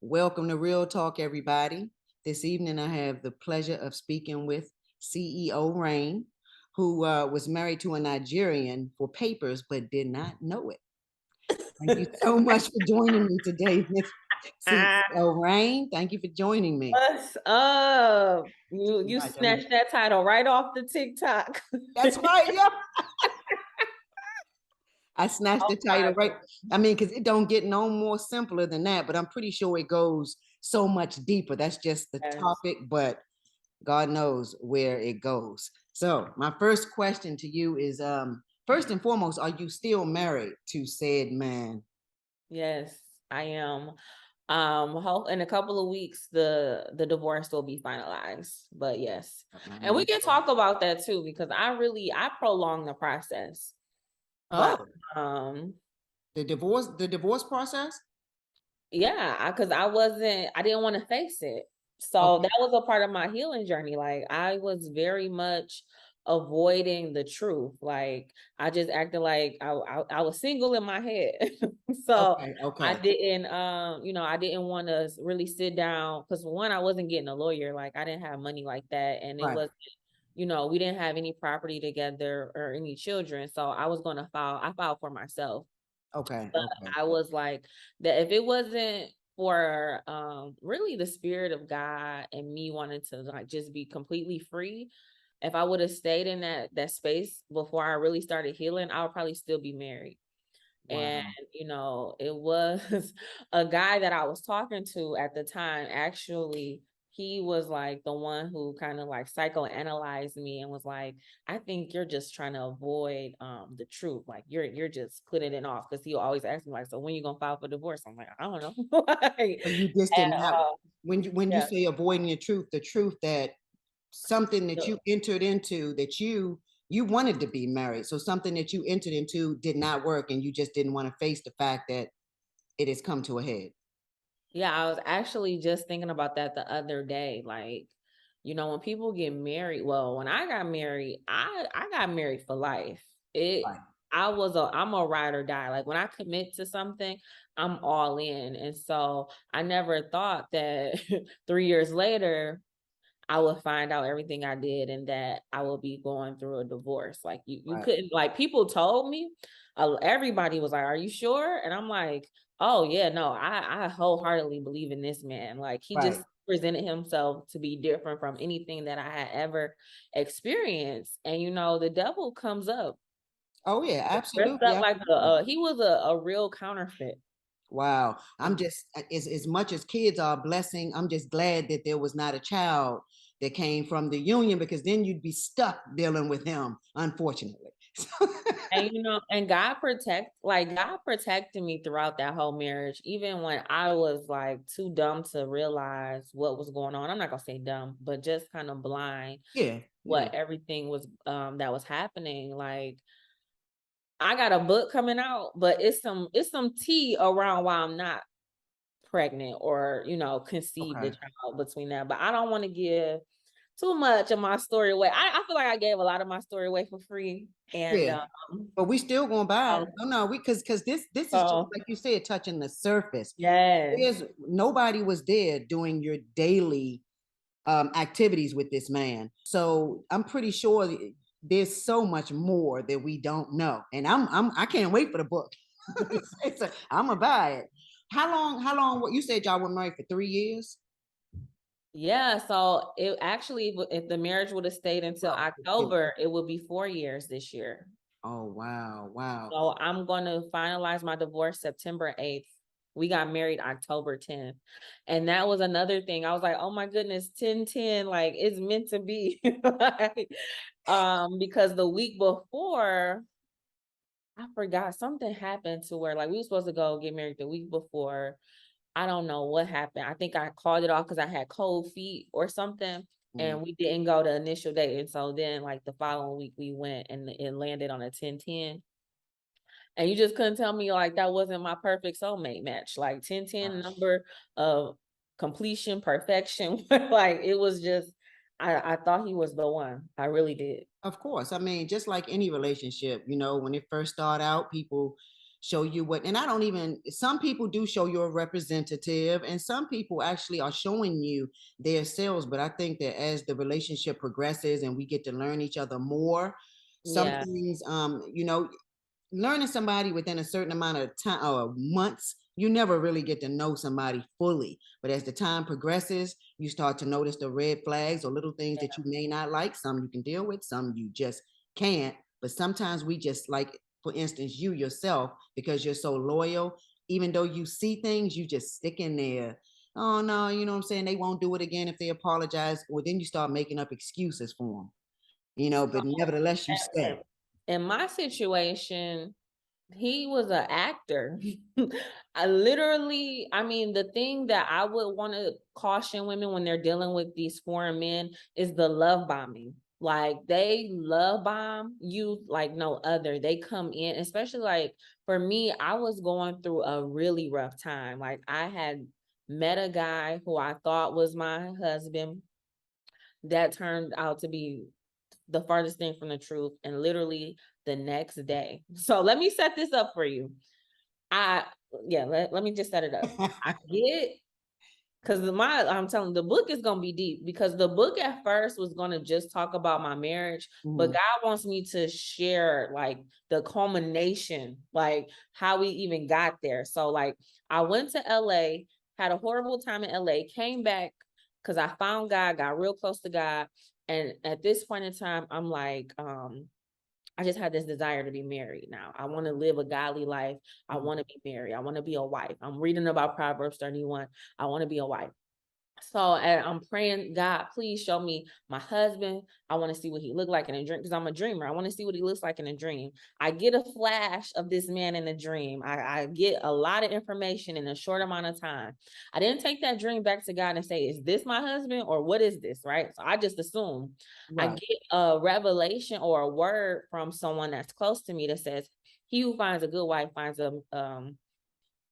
Welcome to Real Talk, everybody. This evening, I have the pleasure of speaking with CEO Rain, who was married to a Nigerian for papers but did not know it. Thank you so much for joining me today, Miss CEO Rain. Thank you for joining me. What's up? You Much. I'm- snatched that title right off the TikTok. That's right. Yep. I snatched Oh the my title right. I mean, because it don't get no more simpler than that, but I'm pretty sure it goes so much deeper. That's just the goodness. topic, but God knows where it goes. So my first question to you is, first and foremost, are you still married to said man? Yes, I am. Hope in a couple of weeks the divorce will be finalized. But yes. And we can talk about that too, because I prolong the process. But Oh, um the divorce process? yeah, because I didn't want to face it. So Okay, that was a part of my healing journey. Like I was very much avoiding the truth. Like I just acted like I was single in my head. So okay, I okay. didn't I didn't want to really sit down because one, I wasn't getting a lawyer. Like I didn't have money like that. And it Right. was we didn't have any property together or any children. So I filed for myself. Okay, But okay. I was like that if it wasn't for really the spirit of God and me wanting to like just be completely free, if I would have stayed in that space before I really started healing, I would probably still be married. And Wow. it was a guy that I was talking to at the time. Actually, he was like the one who kind of like psychoanalyzed me and was like, I think you're just trying to avoid the truth. Like you're just putting it off, because he always ask me like, so when you gonna file for divorce? I'm like, I don't know. Like, So you just and, didn't have, when you yeah. say avoiding the truth that something that you entered into, that you wanted to be married. So something that you entered into did not work and you just didn't want to face the fact that it has come to a head. Yeah, I was actually just thinking about that the other day. Like, when people get married, well, when I got married, I got married for life. It Right. I'm a ride or die. Like when I commit to something, I'm all in. And so I never thought that 3 years later I would find out everything I did and that I will be going through a divorce. Like you Right. couldn't, like people told me, everybody was like, "Are you sure?" And I'm like, "Oh yeah, no, I wholeheartedly believe in this man. Like he Right. just presented himself to be different from anything that I had ever experienced." And the devil comes up Oh yeah, dressed absolutely, up like absolutely. he was a real counterfeit. Wow. I'm just, as much as kids are a blessing, I'm just glad that there was not a child that came from the union, because then you'd be stuck dealing with him, unfortunately. And and God protected me throughout that whole marriage, even when I was like too dumb to realize what was going on. I'm not gonna say dumb, but just kind of blind Yeah, yeah. what everything was that was happening. Like I got a book coming out, but it's some tea around why I'm not pregnant or conceived a Okay. child between that. But I don't want to give too much of my story away. I feel like I gave a lot of my story away for free. And Yeah. But we still gonna buy it. um, No, we because this is just so like you said, touching the surface. yes. There's nobody was there doing your daily activities with this man. So I'm pretty sure there's so much more that we don't know. And I can't wait for the book. I'm gonna buy it. How long, what you said y'all were married for 3 years? Yeah, so it actually, if the marriage would have stayed until Oh, yeah. October, it would be 4 years this year. Oh, wow, wow. So I'm going to finalize my divorce September 8th. We got married October 10th. And that was another thing. I was like, oh my goodness, 10-10, like it's meant to be. Like, because the week before, I forgot something happened to where like we were supposed to go get married the week before. I don't know what happened. I think I called it off because I had cold feet or something, Mm. and we didn't go the initial date. And so then, like the following week, we went and it landed on a 10-10. And you just couldn't tell me like that wasn't my perfect soulmate match. Like 10-10 number of completion, perfection. Like it was just, I thought he was the one. I really did. Of course. I mean, just like any relationship, when it first start out, people show you what, and I don't even, some people do show you a representative, and some people actually are showing you their selves. But I think that as the relationship progresses and we get to learn each other more, some Yeah. things, learning somebody within a certain amount of time or months, you never really get to know somebody fully. But as the time progresses, you start to notice the red flags or little things that you may not like. Some you can deal with, some you just can't. But sometimes we just, like, for instance, you yourself, because you're so loyal, even though you see things, you just stick in there. Oh no, you know what I'm saying? They won't do it again if they apologize. Well, then you start making up excuses for them, but nevertheless, you stay. In my situation, he was an actor. I mean, the thing that I would want to caution women when they're dealing with these foreign men is the love bombing. Like, they love bomb you like no other. They come in, especially like for me, I was going through a really rough time. Like, I had met a guy who I thought was my husband that turned out to be the farthest thing from the truth, and literally the next day. So let me set this up for you. Let me just set it up. I get, because I'm telling, the book is gonna be deep, because the book at first was gonna just talk about my marriage, but Mhm. God wants me to share like the culmination, like how we even got there. So like, I went to LA, had a horrible time in LA, came back because I found God, got real close to God. And at this point in time, I'm like, I just had this desire to be married now. I want to live a godly life. I Mhm. want to be married. I want to be a wife. I'm reading about Proverbs 31. I want to be a wife. So I'm praying, God, please show me my husband. I want to see what he looked like in a dream, because I'm a dreamer. I want to see what he looks like in a dream. I get a flash of this man in a dream. I get a lot of information in a short amount of time. I didn't take that dream back to God and say, is this my husband or what is this? Right. So I just assume. I Right. get a revelation or a word from someone that's close to me that says, he who finds a good wife finds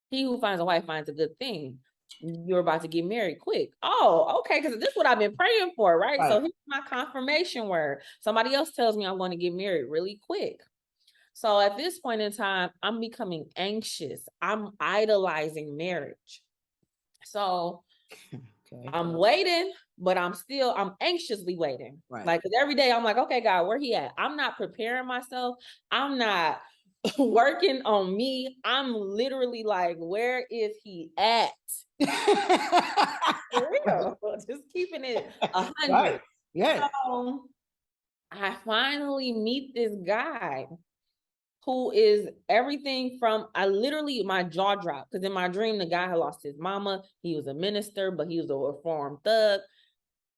he who finds a wife finds a good thing. You're about to get married quick. Oh, okay, because this is what I've been praying for, right? Right. So here's my confirmation word. Somebody else tells me I'm going to get married really quick. So at this point in time, I'm becoming anxious. I'm idolizing marriage. So Okay. I'm waiting, but I'm anxiously waiting. Right. Like, 'cause every day I'm like, okay, God, where he at? I'm not preparing myself. I'm not working on me. I'm literally like, where is he at? For real. Just keeping it 100. Right. Yeah. So I finally meet this guy who is everything from, my jaw dropped, because in my dream, the guy had lost his mama. He was a minister, but he was a reformed thug.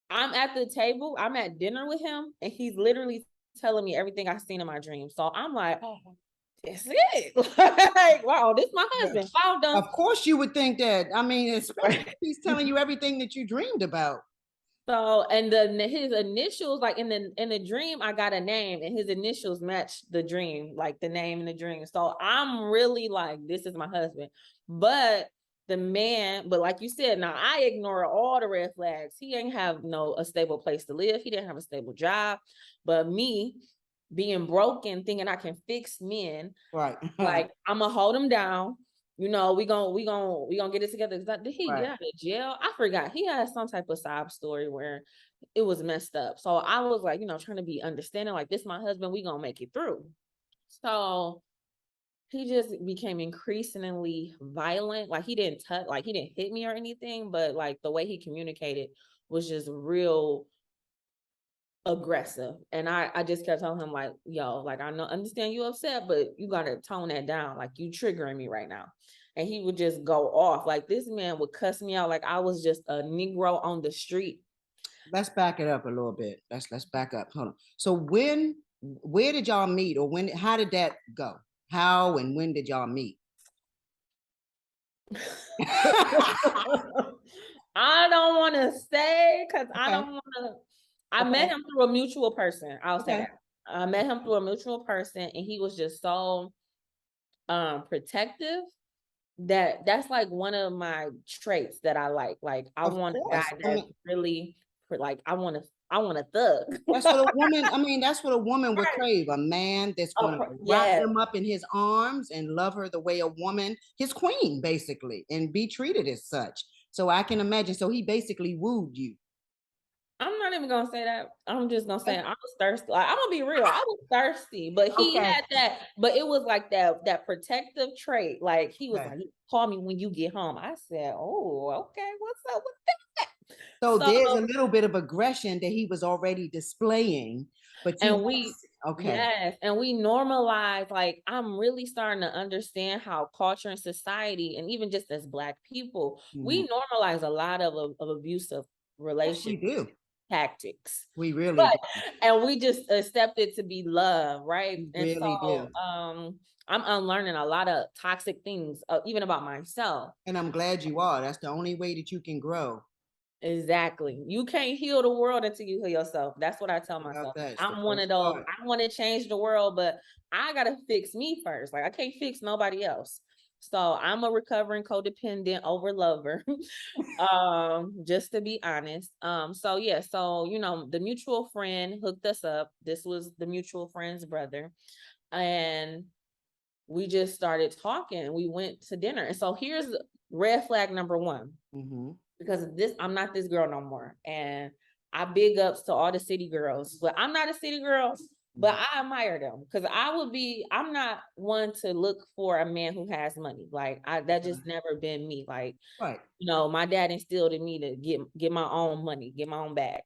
I'm at the table, I'm at dinner with him, and he's literally telling me everything I've seen in my dream. So I'm like, oh, that's it. Like, wow, this is my husband. Yes. Wow, done. Of course you would think that. I mean, especially if he's telling you everything that you dreamed about. So, and his initials, like in the dream, I got a name, and his initials match the dream, like the name in the dream. So I'm really like, this is my husband. But but like you said, now I ignore all the red flags. He ain't have a stable place to live. He didn't have a stable job. But me being broken, thinking I can fix men, Right. like, I'm gonna hold him down. We gonna get it together. Did he Right. get out of jail? I forgot. He had some type of sob story where it was messed up. So I was like, trying to be understanding, like, this my husband, we gonna make it through. So he just became increasingly violent. Like, he didn't touch, like, he didn't hit me or anything, but like the way he communicated was just real aggressive. And I just kept telling him, like, yo, like, I know, understand you upset, but you gotta tone that down. Like, you triggering me right now. And he would just go off. Like, this man would cuss me out like I was just a Negro on the street. Let's back it up a little bit. Let's back up. Hold on. So where did y'all meet, or how did that go? How and when did y'all meet? I don't want to say, because I Okay. don't want to. I met Okay. him through a mutual person. I'll say Okay. that. I met him through a mutual person, and he was just so protective. That's like one of my traits that I like. Like, I Of want a course. guy I that's mean, really, like, I want to I want a thug. That's what a woman, I mean, that's what a woman would Right. crave. A man that's going to wrap Yeah. them up in his arms and love her the way a woman, his queen, basically, and be treated as such. So I can imagine. So he basically wooed you. I'm not even gonna say that. I'm just gonna say I was thirsty. Like, I'm gonna be real. I was thirsty, but he Okay. had that. But it was like that protective trait. Like he was Okay. like, "Call me when you get home." I said, "Oh, okay. What's up with that?" So So, there's a little bit of aggression that he was already displaying, but you, and we, okay. yes, and we normalize. Like I'm really starting to understand how culture and society, and even just as Black people, Mhm. we normalize a lot of abusive Yes, we relationship do. tactics. We really But do. and we just accept it to be love, right? We And really so do. I'm unlearning a lot of toxic things, even about myself. And I'm glad you are. That's the only way that you can grow. Exactly. You can't heal the world until you heal yourself. That's what I tell Without myself. that, it's the I'm one first of those, part. I want to change the world, but I gotta fix me first. Like I can't fix nobody else. So I'm a recovering codependent over lover. Just to be honest. So yeah, so the mutual friend hooked us up. This was the mutual friend's brother. And we just started talking. We went to dinner. And so here's red flag number one, Mhm. because I'm not this girl no more. And I big ups to all the city girls, but I'm not a city girl, but Mhm. I admire them because I'm not one to look for a man who has money. Like that just never been me. Like, Right. my dad instilled in me to get my own money, get my own bag.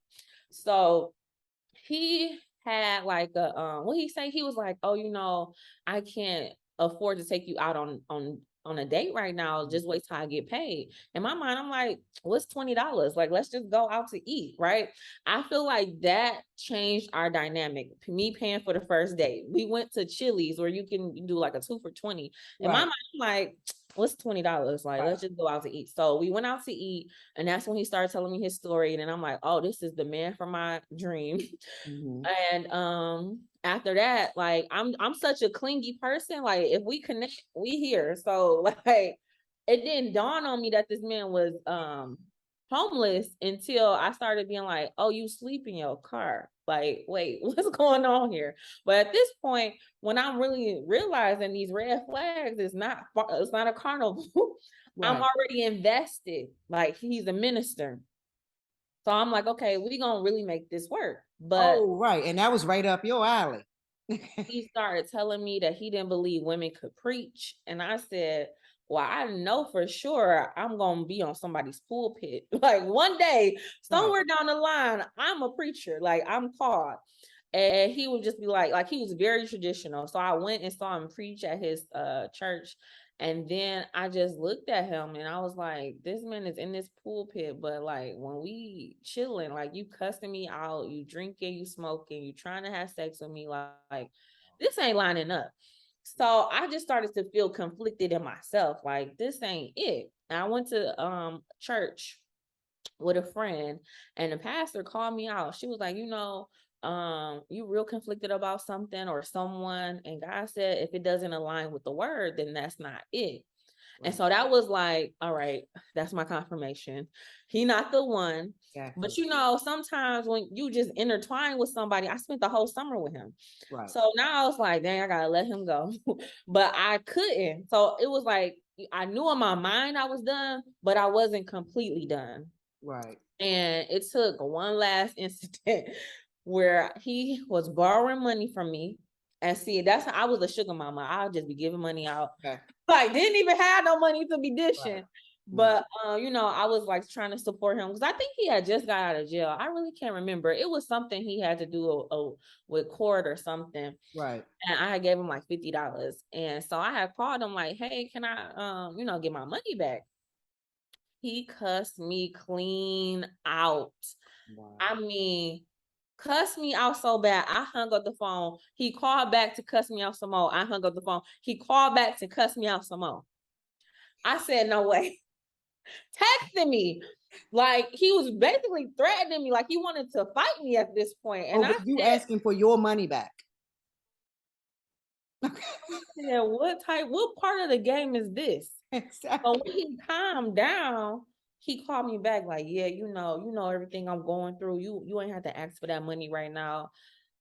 So he had like a what he say? He was like, "Oh, I can't afford to take you out on a date right now. Just wait till I get paid." In my mind, I'm like, "What's $20? Like, let's just go out to eat, right?" I feel like that changed our dynamic. Me paying for the first date. We went to Chili's where you can do like a 2 for 20. In my Right. mind, I'm like, what's $20? Like, Right. let's just go out to eat. So we went out to eat, and that's when he started telling me his story. And then I'm like, oh, this is the man from my dream. Mhm. And after that, like I'm such a clingy person. Like if we connect, we here. So like it didn't dawn on me that this man was homeless until I started being like, oh, you sleep in your car. Like, wait, what's going on here? But at this point, when I'm really realizing these red flags, it's not a carnival. I'm Right. already invested. Like he's a minister. So I'm like, okay, we gonna really make this work. But Oh, right. And that was right up your alley. he started telling me that he didn't believe women could preach. And I said, well, I know for sure I'm gonna be on somebody's pulpit. Like one day, Right. somewhere down the line, I'm a preacher, like I'm called. And he would just be like he was very traditional. So I went and saw him preach at his church. And then I just looked at him and I was like, this man is in this pulpit, but like when we chilling, like you cussing me out, you drinking, you smoking, you trying to have sex with me, like this ain't lining up. So I just started to feel conflicted in myself, like this ain't it. And I went to church with a friend, and the pastor called me out. She was like, you real conflicted about something or someone, and God said if it doesn't align with the word, then that's not it. And Right. so that was like, all right, that's my confirmation. He not the one. But Exactly. sometimes when you just intertwine with somebody, I spent the whole summer with him. Right. So now I was like, dang, I gotta let him go. But I couldn't. So it was like I knew in my mind I was done, but I wasn't completely done. Right. And it took one last incident where he was borrowing money from me. And see, that's how I was a sugar mama. I'll just be giving money out. Okay. Like, didn't even have no money to be Right. dishing. Right. But I was like trying to support him because I think he had just got out of jail. I really can't remember. It was something he had to do with court or something. Right. And I had gave him like $50. And so I had called him like, hey, can I get my money back? He cussed me clean out. I Wow. mean, cussed me out so bad. I hung up the phone. He called back to cuss me out some more. I hung up the phone. He called back to cuss me out some more. I said, no way. Texting me. Like he was basically threatening me, like he wanted to fight me at this point. And I Over you said, asking for your money back. what part of the game is this? But Exactly. when he calmed down, He called me back like, yeah, you know everything I'm going through. You ain't have to ask for that money right now.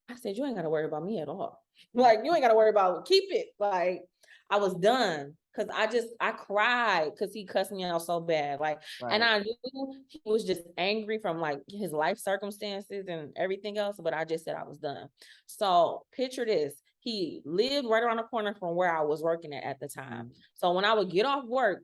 I said, you ain't got to worry about me at all. Like, you ain't got to worry about, keep it. Like, I was done. Cause I cried because he cussed me out so bad. Like, and I knew he was just angry from like his life circumstances and everything else, but I just said I was done. So picture this. He lived right around the corner from where I was working at the time. So when I would get off work,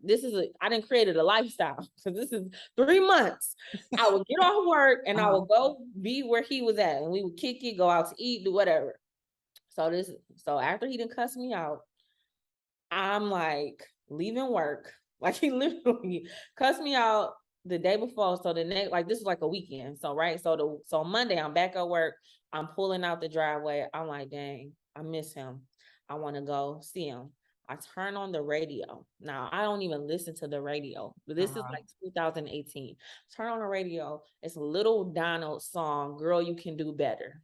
I didn't create a lifestyle. So this is 3 months. I would get off work and I would go be where he was at, and we would kick it, go out to eat, do whatever. So after he didn't cuss me out, I'm like leaving work. Like, he literally cussed me out the day before. So the next, like, this was like a weekend. So right. So Monday I'm back at work. I'm pulling out the driveway. I'm like, dang, I miss him. I want to go see him. I turn on the radio. Now, I don't even listen to the radio. This is like 2018. Turn on the radio. It's Little Donald's song, Girl, You Can Do Better.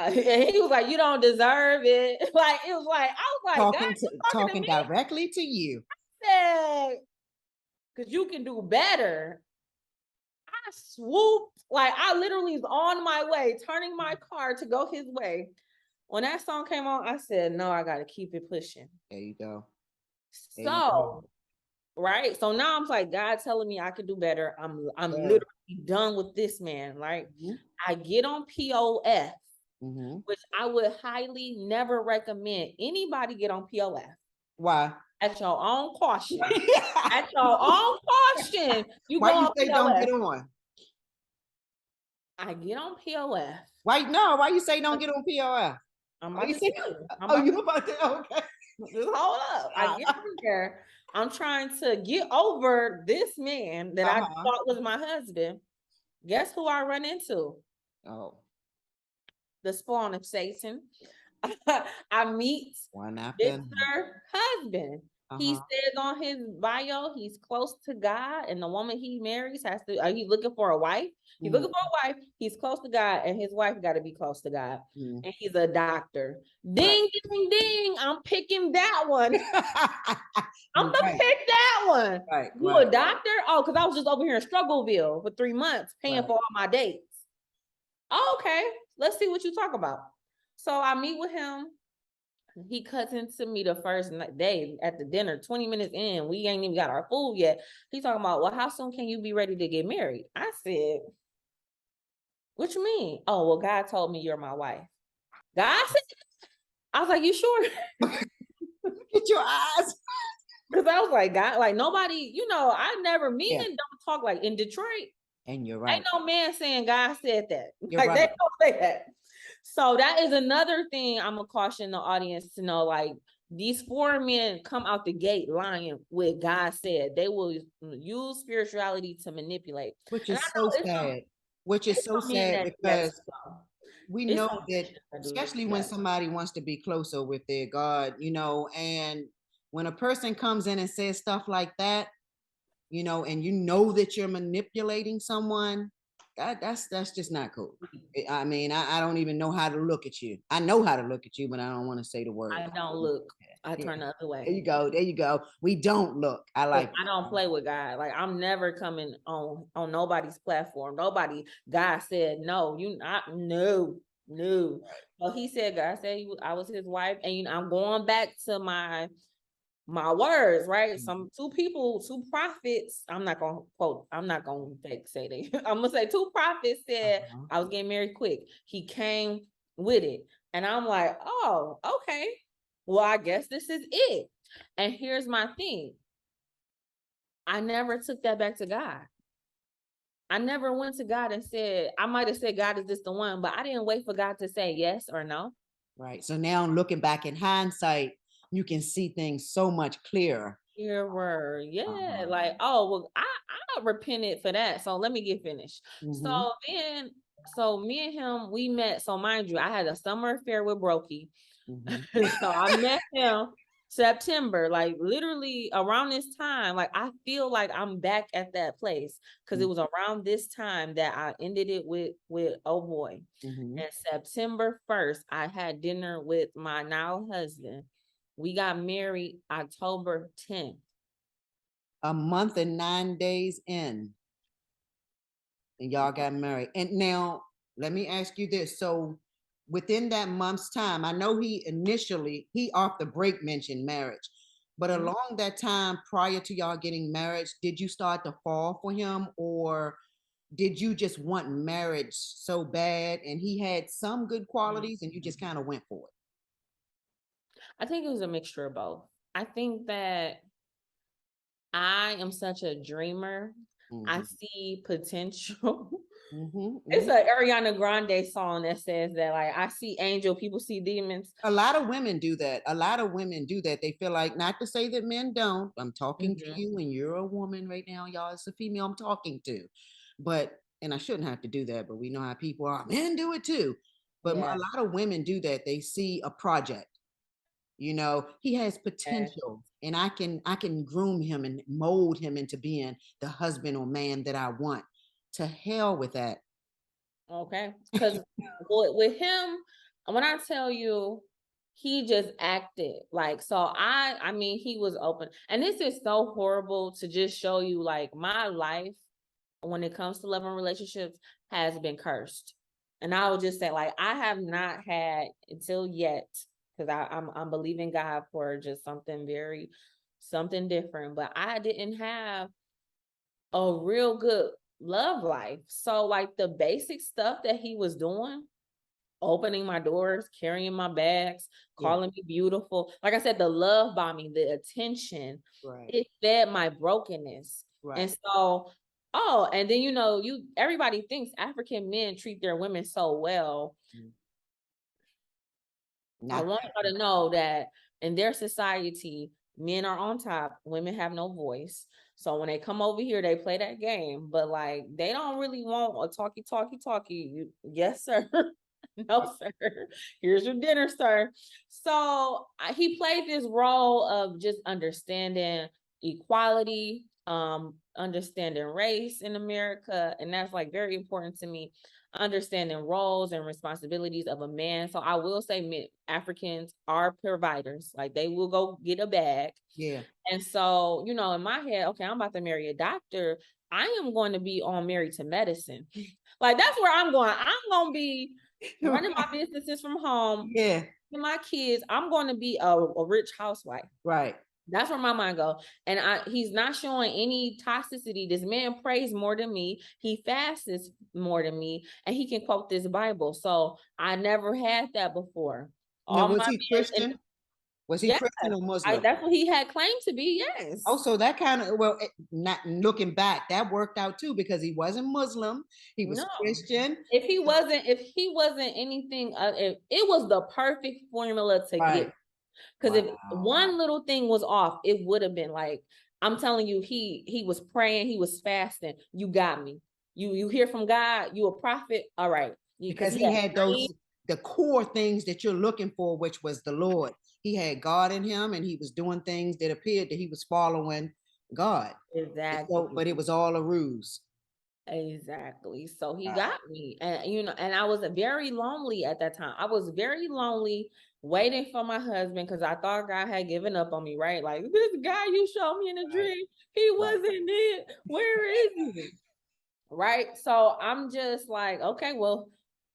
And he was like, you don't deserve it. Like, it was like, I was like, talking directly to you. I said, because you can do better. I swooped, like, I literally was on my way, turning my car to go his way. When that song came on, I said, no, I got to keep it pushing. There you go. Right. So now I'm like, God telling me I can do better. I'm literally done with this man. Right. I get on POF. Which I would highly never recommend anybody get on POF. Why? At your own caution. At your own caution. Why you say POF? Don't get on? I get on POF. Why you say don't get on POF? I'm about to you about to? Okay. Just hold up. I get on there. I'm trying to get over this man that I thought was my husband. Guess who I run into? The spawn of Satan. I meet her husband. He says on his bio he's close to God, and the woman he marries has to. He's looking for a wife. He's looking for a wife. He's close to God, and his wife got to be close to God. And he's a doctor. Ding, ding, ding! I'm picking that one. I'm gonna pick that one. You a doctor? Oh, because I was just over here in Struggleville for 3 months paying for all my dates. Okay, let's see what you talk about. So I meet with him. He cuts into me the first day at the dinner, 20 minutes in. We ain't even got our food yet. He's talking about, well, how soon can you be ready to get married? I said, what you mean? Oh, well, God told me you're my wife. God said, I was like, you sure? Get your eyes. Because I was like, God, like nobody, I never, men don't talk like in Detroit. And you're right. Ain't no man saying God said that. You're like, right. They don't say that. So that is another thing I'm gonna caution the audience to know. Like, these foreign men come out the gate lying with God said. They will use spirituality to manipulate. Which is so sad. Because we know that, especially when somebody wants to be closer with their God, and when a person comes in and says stuff like that, and that you're manipulating someone, that's just not cool. I mean, I don't even know how to look at you. I know how to look at you, but I don't want to say the word. I don't look. I turn the other way. There you go. We don't look. I don't play with God. Like, I'm never coming on nobody's platform. Nobody. God said no. No. Well, he said, God said I was his wife, and I'm going back to my words, right? Two prophets. I'm not gonna say they. I'm gonna say 2 prophets said I was getting married quick. He came with it, and I'm like, oh, okay. Well, I guess this is it. And here's my thing. I never took that back to God. I never went to God and said, I might have said, God, is this the one? But I didn't wait for God to say yes or no. Right. So now looking back in hindsight, you can see things so much clearer. Yeah. Like, oh, well, I repented for that. So let me get finished. So me and him, we met. So mind you, I had a summer affair with Brokey. So I met him September, like literally around this time. Like, I feel like I'm back at that place because it was around this time that I ended it with oh boy. And September 1st, I had dinner with my now husband. We got married October 10th. A month and 9 days in, and y'all got married. And now, let me ask you this. So, within that month's time, I know he off the break mentioned marriage, but Mhm. along that time prior to y'all getting married, did you start to fall for him, or did you just want marriage so bad and he had some good qualities and you just kind of went for it? I think it was a mixture of both. I think that I am such a dreamer. I Hmm. see potential. Hmm. It's Hmm. a Ariana Grande song that says that, like, I see angel, people see demons. A lot of women do that. A lot of women do that. They feel like, not to say that men don't. I'm talking to Mhm. you, and you're a woman right now, y'all. It's a female I'm talking to. But, and I shouldn't have to do that, but we know how people are. Men do it too. But a Yeah. lot of women do that. They see a project. He has Yeah. potential, and I can groom him and mold him into being the husband or man that I want. To hell with that. Okay. Because with him, when I tell you, he just acted like, so I mean, he was open. And this is so horrible to just show you, like, my life when it comes to love and relationships has been cursed. And I would just say, like, I have not had until yet, because I'm believing God for just something different. But I didn't have a real good love life. So, like, the basic stuff that he was doing, opening my doors, carrying my bags, Yeah. calling me beautiful. Like I said, the love bombing, the attention, Right. it fed my brokenness. And Right. so, oh, and then everybody thinks African men treat their women so well. Mm. I Not want that y'all way. to know that in their society, men are on top, women have no voice. So when they come over here, they play that game, but, like, they don't really want a talkie. Yes, sir. No, sir. Here's your dinner, sir. So he played this role of just understanding equality, understanding race in America, and that's, like, very important to me. Understanding roles and responsibilities of a man. So I will say, Africans are providers. Like, they will go get a bag. Yeah. And so, in my head, okay, I'm about to marry a doctor. I am going to be on Married to Medicine. Like, that's where I'm going. I'm going to be running my businesses from home, Yeah. with my kids. I'm going to be a rich housewife. Right. That's where my mind go. And he's not showing any toxicity. This man prays more than me. He fasts more than me, and he can quote this Bible. So I never had that before. Now, All was my he men, and Christian? Was he yes, Christian or Muslim? that's what he had claimed to be. Yes. Also, that kind of, well, not looking back, that worked out too because he wasn't Muslim. He was No. Christian. If he wasn't anything, it was the perfect formula to Right. get. Because if Wow. one little thing was off, it would have been like, I'm telling you, he was praying, he was fasting. You got me. You hear from God, you a prophet. All right. Because Because he he had had prayed. the core things that you're looking for, which was the Lord. He had God in him and he was doing things that appeared that he was following God. So, Exactly. but it was all a ruse. Exactly. So he Wow. got me. And I was very lonely at that time. I was very lonely waiting for my husband because I thought God had given up on me, right? Like, this guy you showed me in a Right. dream, he Right. wasn't it. Where is he? Right. So I'm just like, okay, well,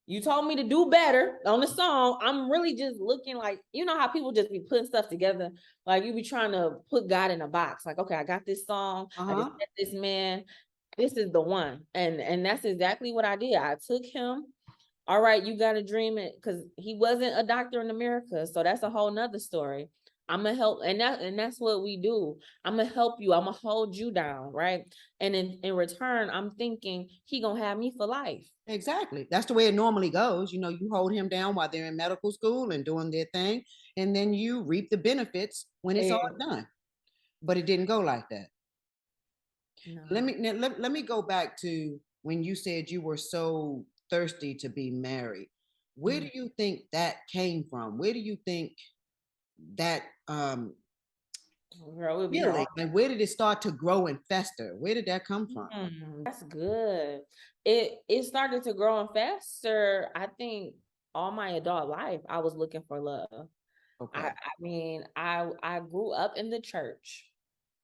you told me to do better on the song. I'm really just looking like, how people just be putting stuff together. Like, you be trying to put God in a box. Like, okay, I got this song. I just Uh-huh. met this man. This is the one. And that's exactly what I did. I took him. All right, you got to dream it, because he wasn't a doctor in America. So that's a whole nother story. I'm gonna help, and that's what we do. I'm gonna help you. I'm gonna hold you down, right? And in return, I'm thinking he gonna have me for life. Exactly. That's the way it normally goes. You hold him down while they're in medical school and doing their thing, and then you reap the benefits when it's all And done. But it didn't go like that. Let no. me let me go back to when you said you were so thirsty to be married. Where do Mhm. you think that came from? Where do you think that Girl, we'll be here all feeling, and where did it start to grow and fester? Where did that come from? That's good. It started to grow and faster. I think all my adult life, I was looking for love. I Okay. I mean, I grew up in the church.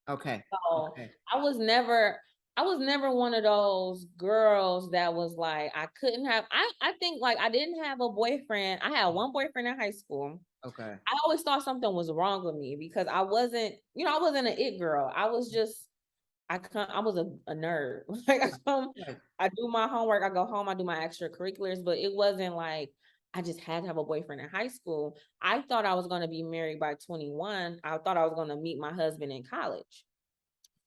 Okay. So Okay. I was never I was never one of those girls that was like I couldn't have I think like I didn't have a boyfriend. I had one boyfriend in high school. Okay. I always thought something was wrong with me because I wasn't, I wasn't an it girl. I was just I was a nerd. Like I come, Right. I do my homework, I go home, I do my extracurriculars, but it wasn't like I just had to have a boyfriend in high school. I thought I was going to be married by 21. I thought I was going to meet my husband in college.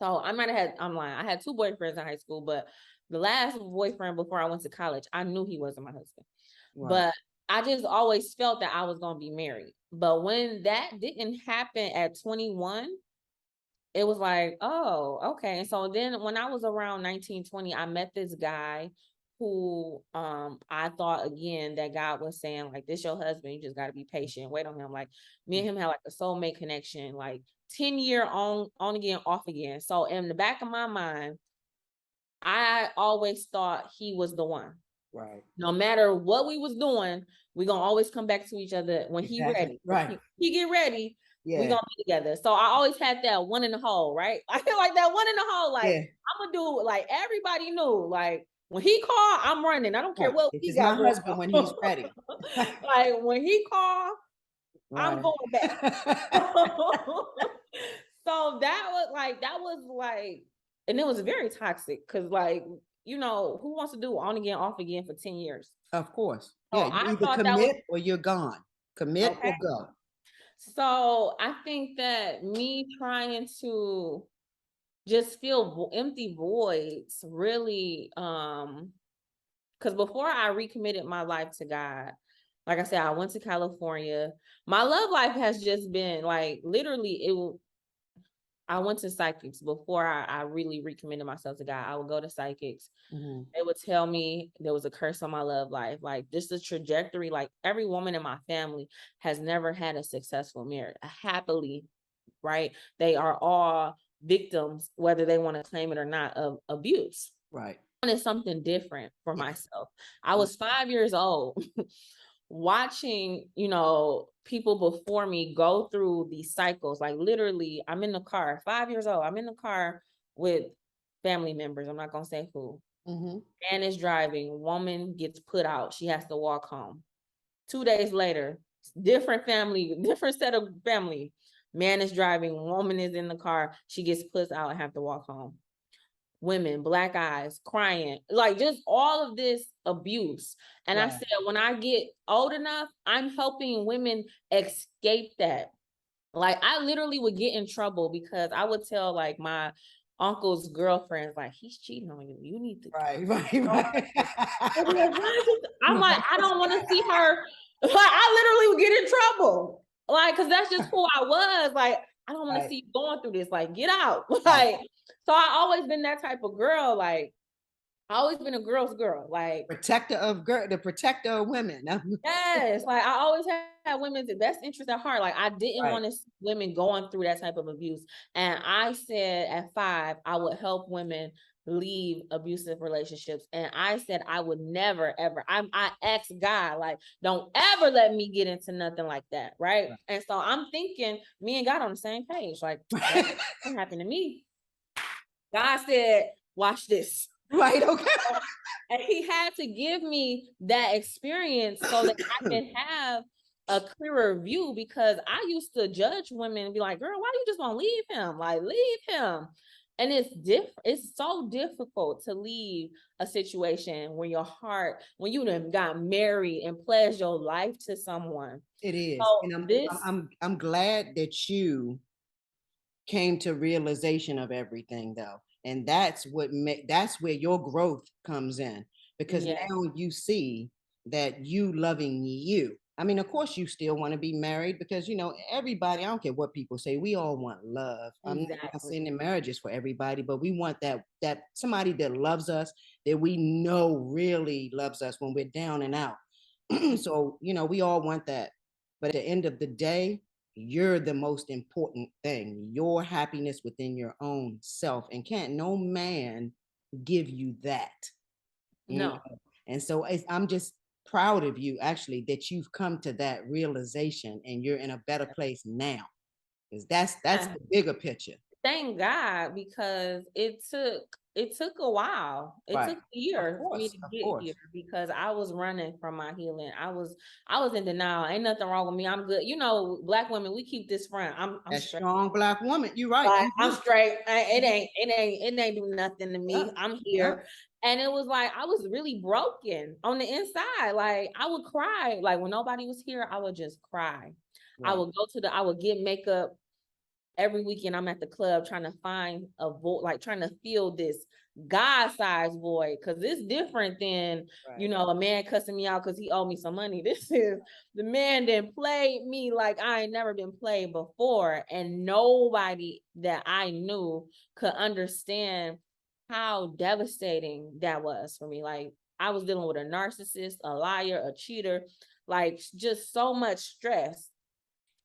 So I might have had, I'm lying. I had two boyfriends in high school, but the last boyfriend before I went to college, I knew he wasn't my husband. Right. But I just always felt that I was going to be married. But when that didn't happen at 21, it was like, oh, okay. And so then when I was around 19, 20, I met this guy who I thought again that God was saying, like, this your husband, you just gotta be patient, wait on him. Like me and him had like a soulmate connection, like 10-year on again, off again. So in the back of my mind, I always thought he was the one. Right. No matter what we was doing, we gonna always come back to each other when he Exactly. ready. When Right. he get ready, we Yeah. gonna be together. So I always had that one in the hole, right? I feel like that one in the hole. Like Yeah. I'm gonna do like everybody knew. Like when he called, I'm running. I don't care Right. what This we is my got going husband when he's on. ready. Like when he called, I'm Right. going back. So that was like, and it was very toxic because like, who wants to do on again, off again for 10 years? Of course. So Yeah. You I either thought that was commit or you're gone. Commit okay. or go. So I think that me trying to just fill empty voids really, because before I recommitted my life to God, like I said, I went to California. My love life has just been like literally I went to psychics before I really recommitted myself to God. I would go to psychics. Mhm. They would tell me there was a curse on my love life. Like this is trajectory. Like every woman in my family has never had a successful marriage, a happily, right? They are all victims, whether they want to claim it or not, of abuse. Right. I wanted something different for Yeah. myself. I was 5 years old watching, people before me go through these cycles. Like literally, I'm in the car, 5 years old. I'm in the car with family members. I'm not gonna say who. Mhm. Man is driving, woman gets put out. She has to walk home. 2 days later, different family, different set of family. Man is driving, woman is in the car. She gets put out and have to walk home. Women, black eyes, crying, like just all of this abuse. And I Right. said, when I get old enough, I'm helping women escape that. Like I literally would get in trouble because I would tell like my uncle's girlfriends, like, he's cheating on you. You need to Right. Right. go Right. they'd be like, I'm like, I don't want to see her. Like, I literally would get in trouble. Like, cause that's just who I was. Like, I don't want to Right. see you going through this. Like, get out. Right. Like, so I always been that type of girl. Like, I always been a girl's girl. Like, The protector of women. yes, like I always had women's best interest at heart. Like I didn't Right. want to see women going through that type of abuse. And I said at 5, I would help women leave abusive relationships. And I said I would never ever. I asked God, like, don't ever let me get into nothing like that. Right. Right. And so I'm thinking me and God on the same page. Like that won't happen to me. God said, watch this. Right. Okay. And he had to give me that experience so that I can have a clearer view because I used to judge women and be like, girl, why do you just want to leave him? Like, leave him. And it's different. It's so difficult to leave a situation when your heart, when you done got married and pledged your life to someone. It is. So And this, I'm glad that you came to realization of everything though. And that's where your growth comes in because yeah, now you see that you loving you. I mean, of course you still want to be married because everybody, I don't care what people say, we all want love. I'm not exactly. saying that marriage is for everybody, but we want that somebody that loves us, that we know really loves us when we're down and out. So, we all want that. But at the end of the day, you're the most important thing, your happiness within your own self. And can't no man give you that. You No. know? And so I'm just proud of you actually that you've come to that realization and you're in a better place now. Because that's the bigger picture. thank God, because it took a while. It Right. took a Of year for me course. to Of get course. here because I was running from my healing. I was in denial. Ain't nothing wrong with me. I'm good. You know, Black women, we keep this front. I'm That straight. strong Black woman. You're right. Like You I'm do. straight. Mhm. It ain't do nothing to me. Yep. I'm Yep. here. And it was like I was really broken on the inside. Like I would cry. Like when nobody was here, I would just cry. Right. I would get makeup every weekend. I'm at the club trying to find a void, like trying to feel this God-sized void, because it's different than, you Right. know, a man cussing me out because he owed me some money. This is the man that played me like I ain't never been played before, and nobody that I knew could understand how devastating that was for me. Like I was dealing with a narcissist, a liar, a cheater, like just so much stress,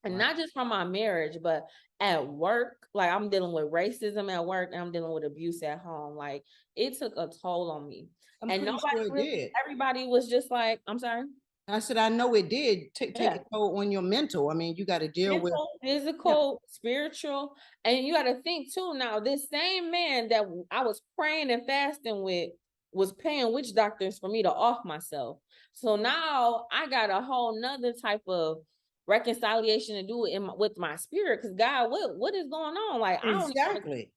and Right. not just from my marriage, but at work. Like I'm dealing with racism at work, and I'm dealing with abuse at home. Like it took a toll on me. I'm And pretty nobody sure it really, did. everybody was just like, I'm sorry. I said, I know it did take Yeah. a toll on your mental. I mean, you got to deal with, Mental, yeah, physical, spiritual. And you got to think too, now, this same man that I was praying and fasting with was paying witch doctors for me to off myself. So now I got a whole nother type of reconciliation to do with my spirit. Because God, what is going on? Like exactly.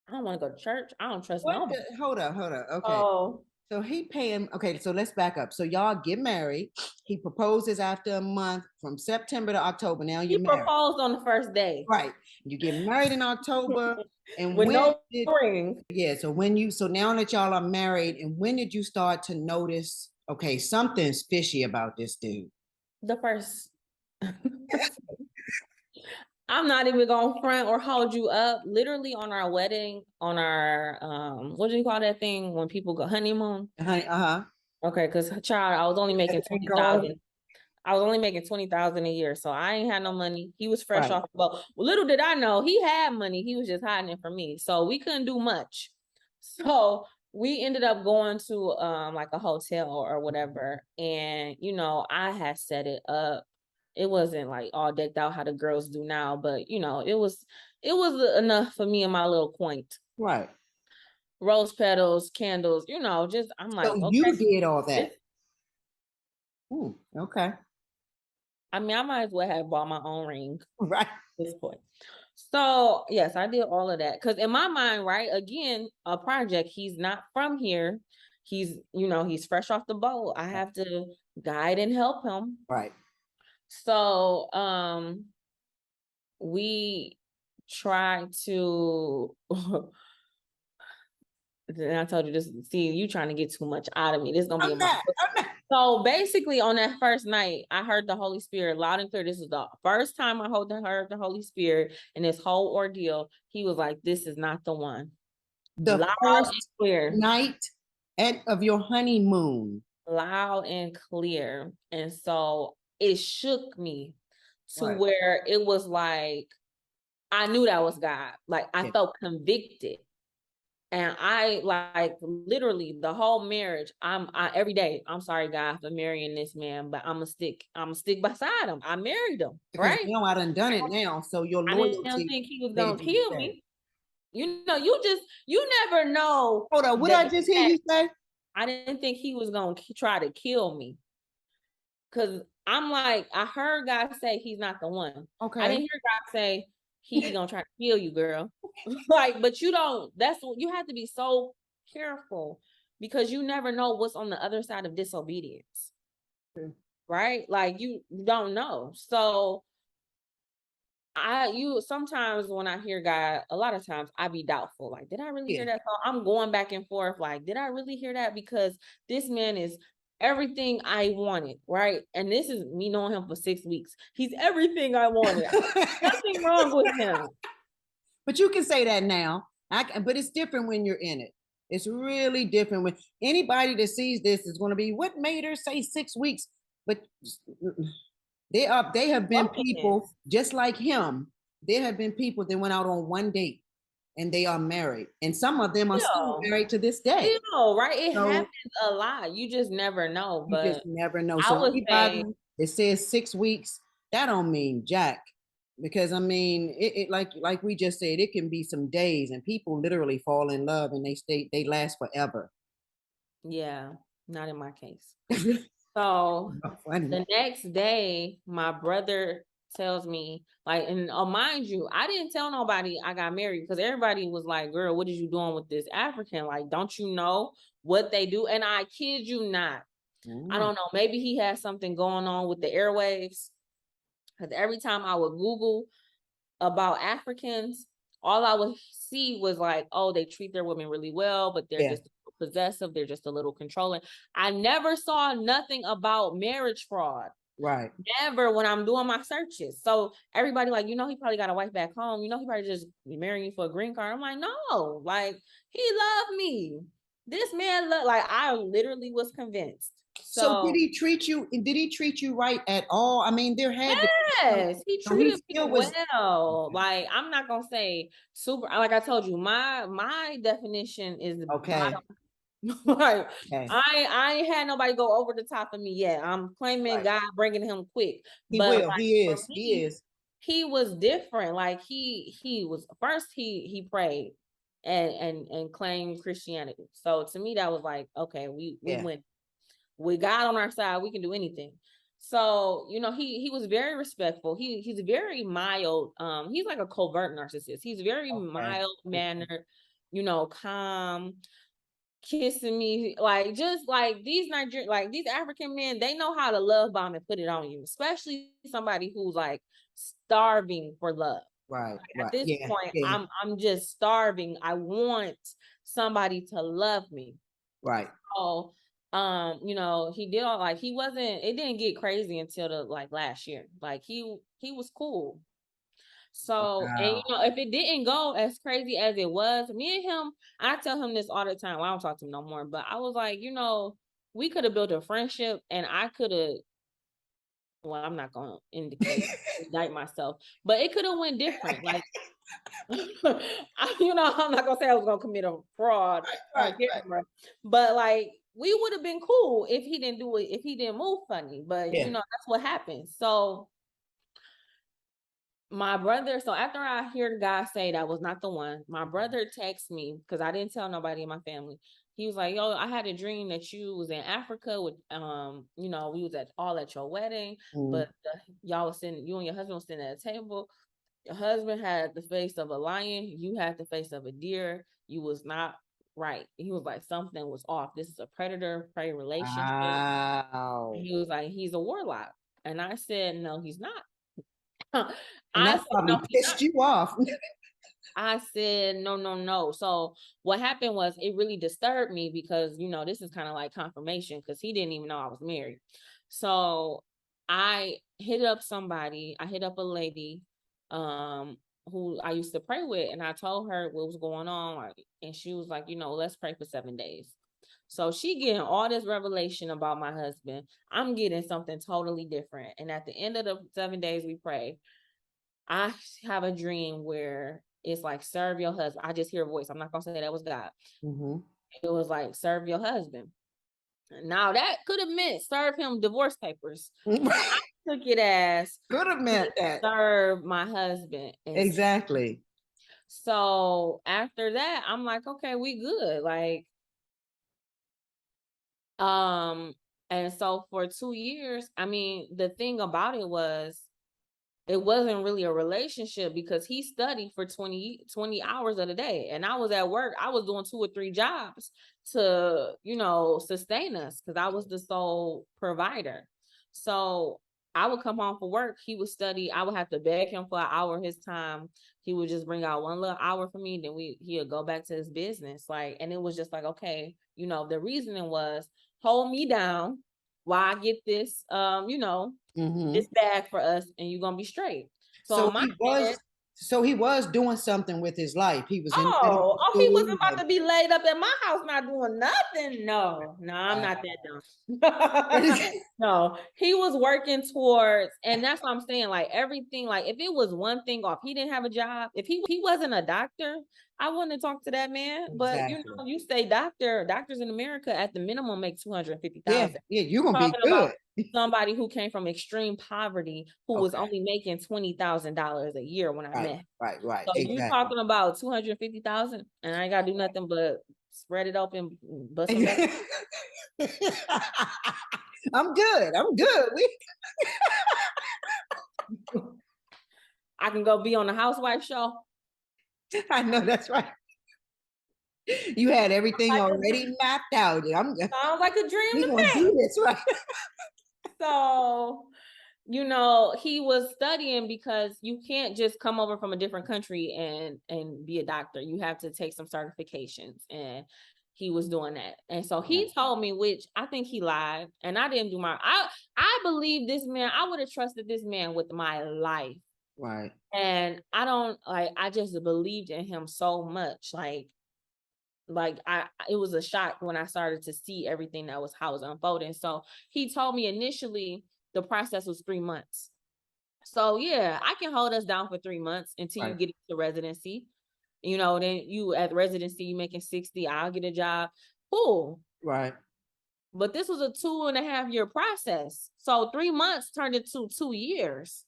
I don't want to go to church. I don't trust What nobody. the, hold up. Okay. Oh, So he pay him. Okay, so let's back up. So y'all get married. He proposes after a month from September to October. Now he you're married. proposed on the first day Right. You get married in October. And with when no did, ring. yeah, so so now that y'all are married, and when did you start to notice, okay, something's fishy about this dude? The first. I'm not even gonna front or hold you up. Literally on our wedding, on our what do you call that thing when people go honeymoon? Honey, uh-huh. Okay, because child, I was only That's making what they 20,000. I was only making 20,000 a year, so I ain't had no money. He was fresh Right. off the boat. Well, little did I know he had money. He was just hiding it from me, so we couldn't do much. So we ended up going to like a hotel or whatever, and you know I had set it up. It wasn't like all decked out how the girls do now, but you know it was enough for me and my little point. Right. Rose petals, candles, you know, just I'm So like, okay, you did all that. this, Okay. I mean, I might as well have bought my own ring Right. at this point. So yes, I did all of that because in my mind, right, again, a project. He's not from here. He's, you know, he's fresh off the boat. I have to guide and help him. Right. So we try to and I told you this, see, you trying to get too much out of me. This is gonna be I'm in my not. book. I'm not. So basically, on that first night, I heard the Holy Spirit loud and clear. This is the first time I heard the Holy Spirit in this whole ordeal. He was like, "This is not the one." The Loud and first clear, night of your honeymoon. loud and clear. And so it shook me to Right. where it was like I knew that was God. Like I Yeah. felt convicted. And I like literally the whole marriage. I every day, I'm sorry, God, for marrying this man, but I'm gonna stick beside him. I married him, Because right? now I done done it now. So your I didn't loyalty think he was gonna made you to kill stay. me. You know, you never know Hold on. What that I just hear you say? I didn't think he was gonna try to kill me. Cause I'm like, I heard God say he's not the one. I Okay. didn't hear God say he gonna try to kill you, girl. Like, but you don't, that's what you have to be so careful because you never know what's on the other side of disobedience. Okay. Right? Like you don't know. So you sometimes when I hear God, a lot of times I be doubtful. Like, did I really Yeah. hear that? So I'm going back and forth. Like, did I really hear that? Because this man is everything I wanted, right? And this is me knowing him for 6 weeks. He's everything I wanted. Nothing wrong with him. But you can say that now. But it's different when you're in it. It's really different when anybody that sees this is going to be what made her say 6 weeks. But they have been people Brokenness. just like him. There have been people that went out on one date and they are married, and some of them are still Still, married to this day. still, right? It So happens a lot. You just never know. you just But never know. I So would anybody say that says 6 weeks, that don't mean jack. because I mean, it like we just said, it can be some days, and people literally fall in love, and they last forever. Yeah, not in my case. So Funny. the next day, my brother tells me, like, and mind you, I didn't tell nobody I got married because everybody was like, girl, what is you doing with this African? Like, don't you know what they do? And I kid you not, I Mm, don't know, maybe he has something going on with the airwaves. Because every time I would Google about Africans, all I would see was like, oh, they treat their women really well, but they're yeah, just possessive, they're just a little controlling. I never saw nothing about marriage fraud. right. Never when I'm doing my searches. So everybody like, he probably got a wife back home. He probably just marrying you for a green card. I'm like, no, like he loved me. This man like I literally was convinced. So So did he treat you right at all? I mean, there had to be some, yes, he so he treated me still was well. Like I'm not gonna say super. Like I told you, my definition is okay. bottom. Like Okay. I ain't had nobody go over the top of me yet. I'm claiming Right. God bringing him quick, He but will. like He for is. He me, is. he was different. Like he was first. He prayed and claimed Christianity. So to me, that was like okay, we Yeah. went with God on our side, we can do anything. So, he was very respectful. He's very mild. He's like a covert narcissist. He's very Okay. mild Okay. mannered, calm, kissing me, like just like these African men, they know how to love bomb and put it on you, especially somebody who's like starving for love. Right. Like at Right. this Yeah. point, Yeah. I'm just starving. I want somebody to love me. Right. So, he did all like he wasn't. It didn't get crazy until the like last year. Like he was cool. So, and Wow. if it didn't go as crazy as it was, me and him, I tell him this all the time. Well, I don't talk to him no more, but I was like, we could have built a friendship, and I could have. Well, I'm not gonna indict myself, but it could have went different. Like I'm not gonna say I was gonna commit a fraud on Right. Right. camera, but like we would have been cool if he didn't do it, if he didn't move funny. But Yeah. that's what happened. So my brother, so after I hear the guy say that was not the one, my brother texts me because I didn't tell nobody in my family. He was like, "Yo, I had a dream that you was in Africa with, we was at your wedding, Mm. but y'all was sitting, you and your husband was sitting at a table. Your husband had the face of a lion. You had the face of a deer. You was not right." He was like, something was off. This is a predator prey relationship. Wow. He was like, he's a warlock. And I said, no, he's not. And I that said, no, probably he's not. pissed you off. I said, no, no, no. So what happened was it really disturbed me because, this is kind of like confirmation because he didn't even know I was married. So I hit up somebody, I hit up a lady um who I used to pray with, and I told her what was going on. And she was like, let's pray for 7 days. So she getting all this revelation about my husband. I'm getting something totally different. And at the end of the 7 days we pray, I have a dream where it's like serve your husband. I just hear a voice. I'm not gonna say that was God. Hmm. It was like serve your husband. Now that could have meant serve him divorce papers, but I took it as Could have meant that. serve my husband. And Exactly. so after that, I'm like, okay, we good. Like, um, and so for 2 years, I mean, the thing about it was it wasn't really a relationship because he studied for 20 hours of the day. And I was at work. I was doing 2 or 3 jobs to, sustain us because I was the sole provider. So I would come home from work. He would study. I would have to beg him for an hour of his time. He would just bring out one little hour for me. Then he would go back to his business. Like, and it was just like, okay, the reasoning was hold me down while I get this, Hmm. this bag for us and you're gonna be straight. So So on my he end, was. So he was doing something with his life. He was in medical he wasn't school. about to be laid up at my house not doing nothing. No, I'm not Wow. that dumb. No, he was working towards, and that's what I'm saying. Like everything, like if it was one thing off, he didn't have a job. If he wasn't a doctor, I wouldn't talk to that man. But you Exactly. know, you say doctor, doctors in America at the minimum make Yeah, 250,000. yeah, you're gonna be Talking about good. somebody who came from extreme poverty, who was Okay. only making $20,000 a year when I Right, met. right, So you exactly. talking about 250,000, and I ain't gotta do nothing but spread it open, bust some nuts. I'm good. I'm good. I can go be on the housewife show. I know that's right. You had everything Like already mapped out. sounds like a dream We to gonna me. do this, right? So, you know, he was studying because you can't just come over from a different country and be a doctor. You have to take some certifications, and he was doing that. And so Okay. he told me, which I think he lied, and I didn't do I believe this man. I would have trusted this man with my life. Right. And I don't like I just believed in him so much. Like I it was a shock when I started to see everything that was how it was unfolding. So he told me initially the process was 3 months. So yeah, I can hold us down for 3 months until you Right. get into residency. You know, then you at residency, you making 60, I'll get a job. Cool. Right. But this was a 2.5 year process. So 3 months turned into 2 years.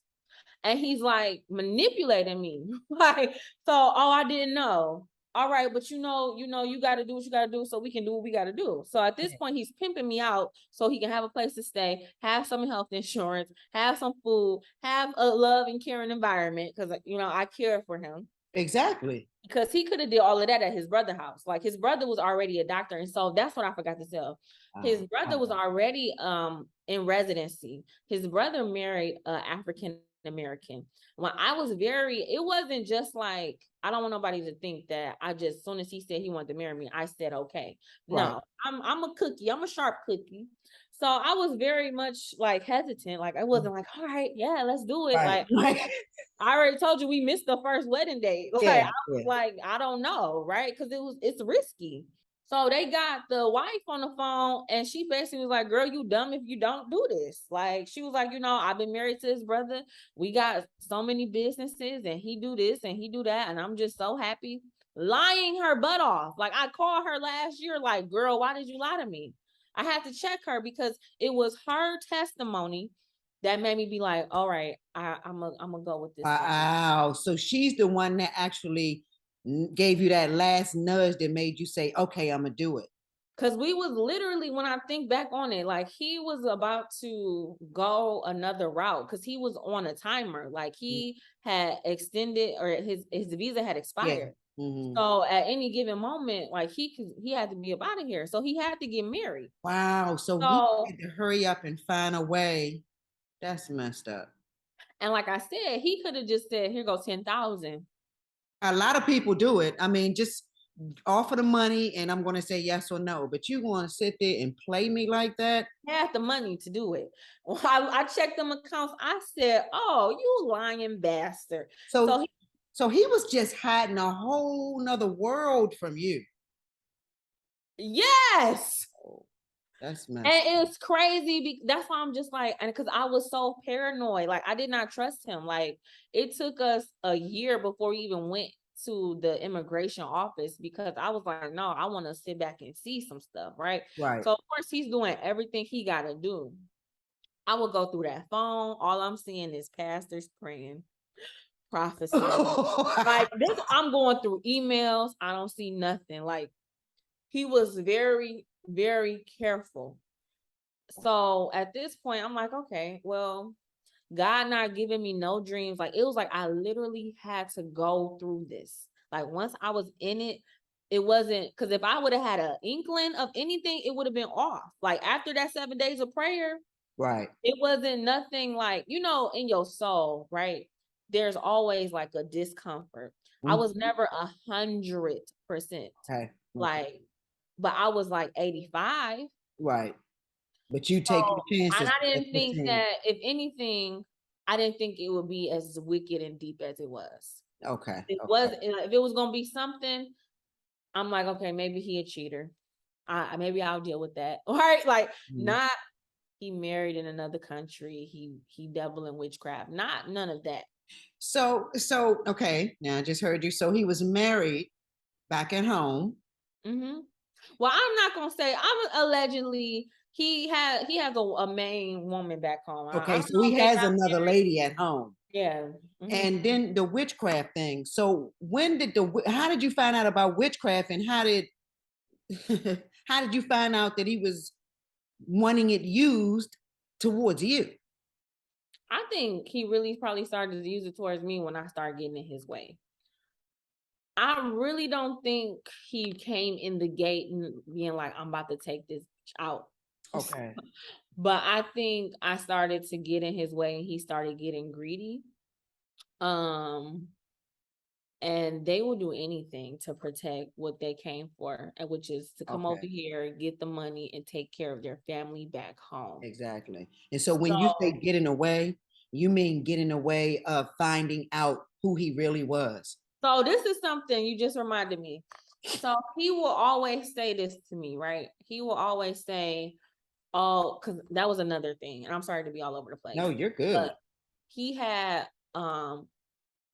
And he's like manipulating me. Like, so, oh, I didn't know. All right, but you got to do what you got to do so we can do what we got to do. So at this Yeah. point, he's pimping me out so he can have a place to stay, have some health insurance, have some food, have a love and caring environment because I care for him. Exactly. Because he could have did all of that at his brother's house. Like his brother was already a doctor, and so that's what I forgot to tell. His brother was already in residency. His brother married an African American. When I was it wasn't just like I don't want nobody to think that I just as soon as he said he wanted to marry me, I said okay. Right. No, I'm a cookie. I'm a sharp cookie. So I was very much like hesitant. Like I wasn't like, all right, yeah, let's do it. Right. Like Right. I already told you we missed the first wedding date. Like Yeah. I was Yeah. like, I don't know, right? Because it's risky. So they got the wife on the phone, and she basically was like, "Girl, you dumb if you don't do this." Like she was like, I've been married to his brother. We got so many businesses, and he do this and he do that, and I'm just so happy. Lying her butt off. Like I called her last year, like, "Girl, why did you lie to me?" I had to check her because it was her testimony that made me be like, all right, I'm gonna go with this one. Wow. So she's the one that actually gave you that last nudge that made you say, okay, I'm gonna do it. Cause we was literally, when I think back on it, like he was about to go another route because he was on a timer. Like he had extended or his visa had Yeah. expired. Hmm. So at any given moment, like he had to be up out of here. So he had to get married. Wow. So he So had to hurry up and find a way. That's messed up. and like I said, he could have just said, here goes 10,000. A lot of people do it. I mean, just offer the money and I'm going to say yes or no. But you want to sit there and play me like that? Had the money to do it. Well, I checked them accounts. I said, "Oh, you lying bastard!" So So, so he was just hiding a whole nother world from you. yes, Oh, that's messed. and it's crazy. That's why I'm just like, and because I was so paranoid, like I did not trust him. Like it took us a year before we even went to the immigration office because I was like, no, I want to sit back and see some stuff, right? Right. So of course he's doing everything he got to do. I would go through that phone. All I'm seeing is pastors praying, prophesying. Like this, I'm going through emails. I don't see nothing. Like he was very, very careful. So at this point, I'm like, okay, well, God not giving me no dreams. Like it was like I literally had to go through this. Like once I was in it, it wasn't because if I would have had an inkling of anything, it would have been off. Like after that 7 days of prayer, Right. it wasn't nothing like, in your soul, right? There's always like a discomfort. I was Mhm. never 100% Okay. Okay. like, but I was like 85. Right. But you So, take your and chances I at didn't think 15. that if anything, I didn't think it would be as wicked and deep as it was. Okay. It was, Okay. if it was going to be something, I'm like, okay, maybe he a cheater. Maybe I'll deal with that. All right. Like, Mhm. not he married in another country. He dabbled in witchcraft. Not none of that. So okay, now I just heard you. So he was married back at home. Hmm. Well, I'm not gonna say. I'm allegedly he has a main woman back home. I Okay, don't so know he if they has got another married. lady at home. Yeah. Hmm. And then the witchcraft thing. So when did how did you find out about witchcraft, and how did how did you find out that he was wanting it used towards you? I think he really probably started to use it towards me when I started getting in his way. I really don't think he came in the gate and being like, I'm about to take this out. Okay. But I think I started to get in his way and he started getting greedy. Um, and they will do anything to protect what they came for, which is to come over Okay. here, get the money, and take care of their family back home. Exactly. And so when you say So, getting away, you mean getting away of finding out who he really was. so this is something you just reminded me. So he will always say this to me, right? He will always say, "Oh, because that was another thing." And I'm sorry to be all over the No, place, you're but good. he had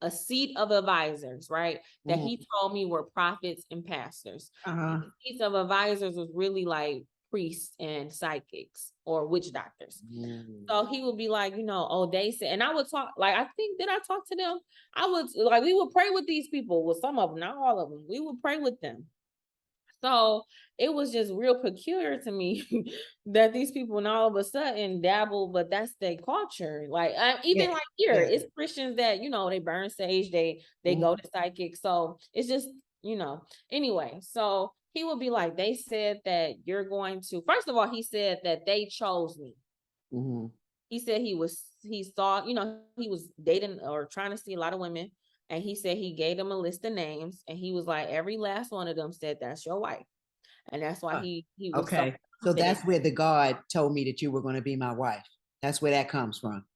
a seat of advisors, right? That Mhm. he told me were prophets and pastors. Uh-huh. These seats of advisors was really like priests and psychics or witch doctors. Mm. So he would be like, oh, they said, and I would talk, like, I think, did I talk to them? I would, like, we would pray with these people, with some of them, not all of them. We would pray with them. So it was just real peculiar to me that these people and all of a sudden dabble, but that's their culture. Like Yeah. even like here, Yeah. it's Christians that they burn sage, they go Mhm. to psychic. So it's just anyway. So he would be like, they said that you're going to. First of all, he said that they chose me. Mhm. He said he saw he was dating or trying to see a lot of women. And he said he gave them a list of names, and he was like, every last one of them said that's your wife, and that's why Uh, he was so Okay. So confident. that's where the God told me that you were going to be my wife. That's where that comes from.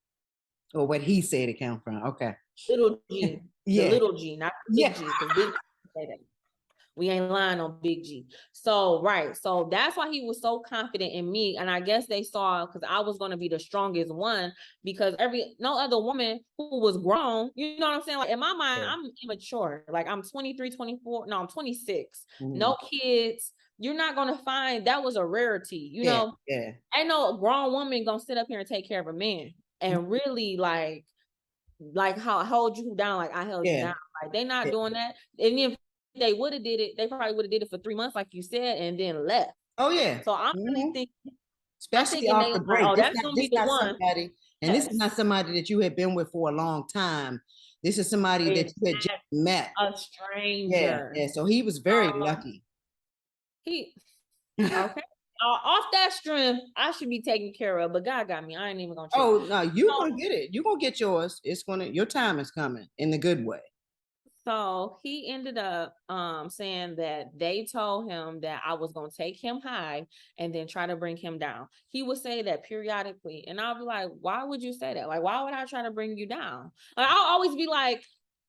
Or what he said it came from. Okay. Little G, the Yeah. little G, not the Yeah. big G, because big G say that. We ain't lying on Big G. So, right. So that's why he was so confident in me. And I guess they saw because I was going to be the strongest one because no other woman who was grown, you know what I'm saying? Like in my mind, Yeah. I'm immature. Like I'm 23, 24. No, I'm 26. Mhm. No kids. You're not going to find that was a rarity. Yeah. Yeah. Ain't no grown woman going to sit up here and take care of a man and really like how I hold you down, like I held you Yeah. down. Like they not Yeah. doing that. And if they would have did it, they probably would have did it for 3 months, like you said, and then left. Oh yeah. So I'm really Mhm. thinking, I'm Especially thinking they off the was like, break. oh, that's gonna be This the not one. somebody, and this is Yes. not somebody that you had been with for a long time. This is somebody that It's you had just met. a Yeah, stranger. yeah. So he was very So lucky. he okay. Off that strength, I should be taken care of, but God got me. I ain't even gonna trip. Oh no, you So gonna get it. You gonna get yours. It's gonna your time is coming in the good way. So he ended up saying that they told him that I was gonna take him high and then try to bring him down. He would say that periodically, and I'll be like, "Why would you say that? Like, why would I try to bring you down?" Like, I'll always be like,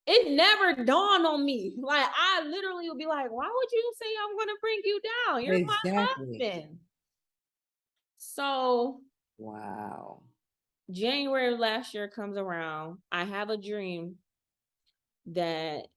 "It never dawned on me." Like, I literally would be like, "Why would you say I'm gonna bring you down? You're my Exactly. husband." So Wow. January of last year comes around. I have a dream that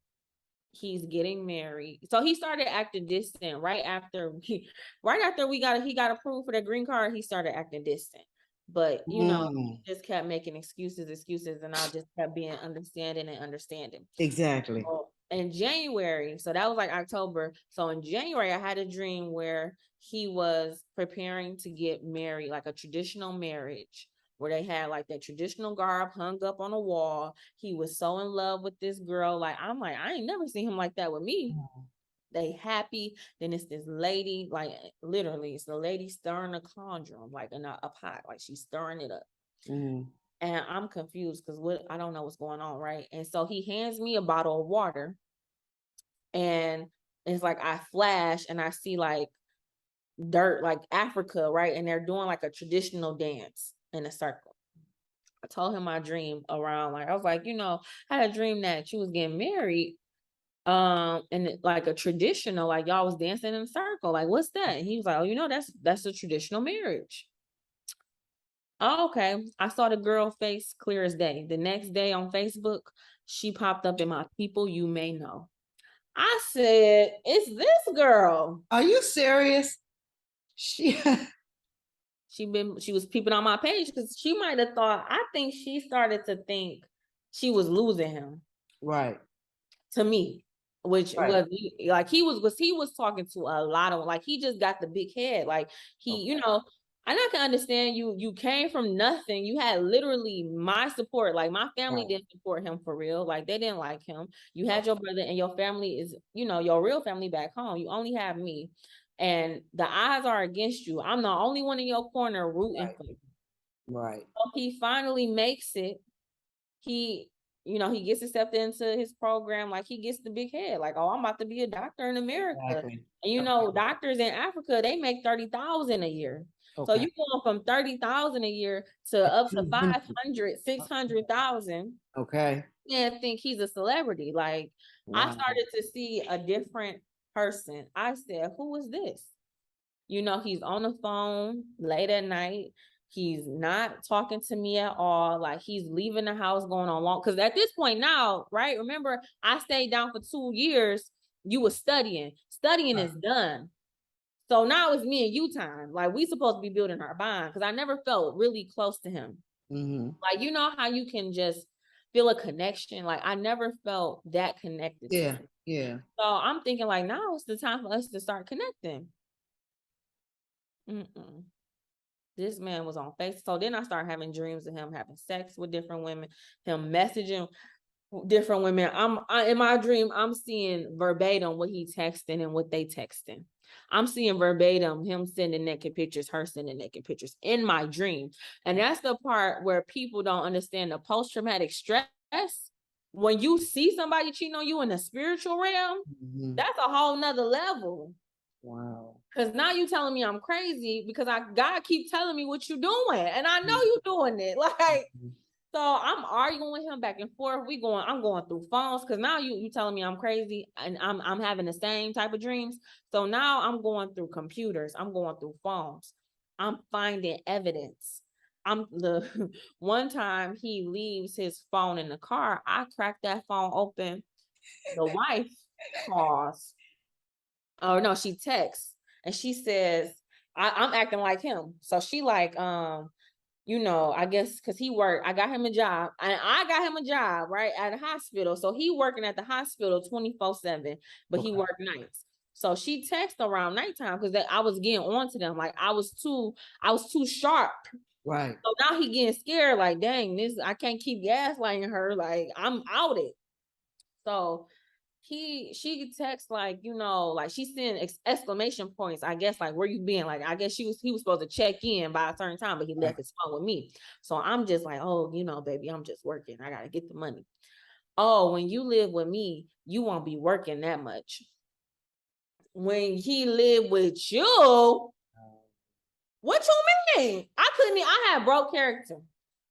he's getting married. So he started acting distant right after he got approved for the green card, he started acting distant. But Mm, he just kept making excuses, and I just kept being understanding. exactly. So in January, so that was like October. So in January, I had a dream where he was preparing to get married, like a traditional marriage, where they had like that traditional garb hung up on a wall. He was so in love with this girl. Like, I'm like, I ain't never seen him like that with me. They happy. Then it's this lady, like literally, it's the lady stirring a conjurum, like in a pot, like she's stirring it up. Mm, And I'm confused because I don't know what's going on, right? And so he hands me a bottle of water, and it's like I flash and I see like dirt, like Africa, right? And they're doing like a traditional dance in a circle. I told him my dream around, like I was like, I had a dream that you was getting married, and like a traditional, like y'all was dancing in a circle. Like, what's that? And he was like, oh, that's a traditional marriage. Oh, okay. I saw the girl face clear as day. The next day on Facebook, she popped up in my people you may know. I said, it's this girl. Are you serious? She She was peeping on my page because she might have thought, I think she started to think she was losing him right, to me, which right. was like he was talking to a lot of, like, he just got the big head. Like he, Okay. you know, and I can understand you came from nothing. You had literally my support. Like my family Right. didn't support him for real. Like they didn't like him. You had your brother and your family is, your real family back home. You only have me. And the odds are against you. I'm the only one in your corner rooting Right. for you. Right. So he finally makes it. He, he gets accepted into his program. Like he gets the big head. Like, oh, I'm about to be a doctor in America. Exactly. And Okay. doctors in Africa, they make 30,000 a year. So Okay. you going from 30,000 a year to up to 200. 500, 600,000. Okay. And think he's a celebrity. Like I Wow. started to see a different person. I said, who is this? He's on the phone late at night. He's not talking to me at all. Like he's leaving the house going on long. Cause at this point now, right? Remember, I stayed down for 2 years. You were studying. Studying Right. is done. So now it's me and you time. Like we supposed to be building our bond. Cause I never felt really close to him. Mm-hmm. Like, you know how you can just feel a connection. Like I never felt that connected to Yeah. him. Yeah. So I'm thinking like now it's the time for us to start connecting. Mm-mm. This man was on Facebook. So then I started having dreams of him having sex with different women, him messaging different women. In my dream, I'm seeing verbatim what he texting and what they texting. I'm seeing verbatim him sending naked pictures, her sending naked pictures in my dream. And that's the part where people don't understand the post-traumatic stress. When you see somebody cheating on you in the spiritual realm, Mm-hmm. that's a whole nother level. Wow. Cause now you telling me I'm crazy because God keep telling me what you doing, and I know you doing it. Like, Mhm. so I'm arguing with him back and forth. I'm going through phones because now you telling me I'm crazy, and I'm having the same type of dreams. So now I'm going through computers. I'm going through phones. I'm finding evidence. I'm the one time he leaves his phone in the car. I crack that phone open. The wife calls. Oh no, she texts and she says, I'm acting like him. So she like, I guess because I got him a job, and I got him a job right at a hospital. So he working at the hospital 24/7, but he Okay. worked nights. So she texted around nighttime because I was getting on to them. Like I was too sharp. Right. So now he getting scared, like, dang, I can't keep gaslighting her. Like I'm outed. So she texts like, like she sent exclamation points, I guess, like, where you been? Like I guess he was supposed to check in by a certain time, but he Right. left his phone with me. So I'm just like, oh, baby, I'm just working, I gotta get the money. Oh, when you live with me, you won't be working that much. When he lived with you, what you mean? I had broke character.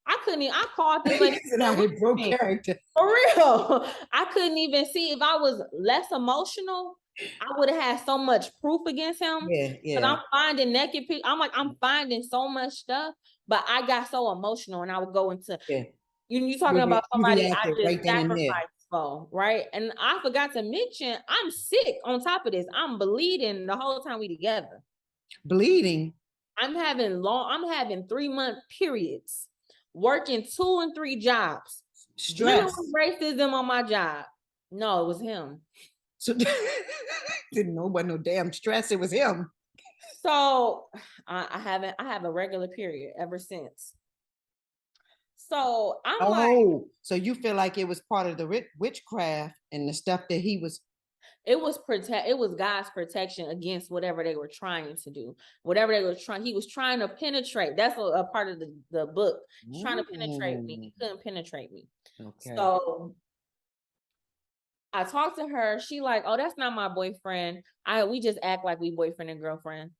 I called this lady. And I had broke character. For real. I couldn't even see if I was less emotional. I would have had so much proof against him. Yeah. But Yeah. I'm finding naked people. I'm finding so much stuff. But I got so emotional and I would go into Yeah. you talking about You somebody I reacted just right then and there. sacrificed for, right? And I forgot to mention I'm sick on top of this. I'm bleeding the whole time we together. Bleeding. I'm having 3-month periods, working 2 and 3 jobs, dealing Stress. with racism on my job. No, it was him. So didn't know about no damn stress. It was him. So I have a regular period ever since. So I'm like, Oh, so you feel like it was part of the witchcraft and the stuff that he was. it was God's protection against whatever they were trying to do. Whatever they were trying, he was trying to penetrate. That's a part of the book. He's trying to penetrate me. He couldn't penetrate me. Okay. So I talked to her. She like, oh, that's not my boyfriend. We just act like we boyfriend and girlfriend.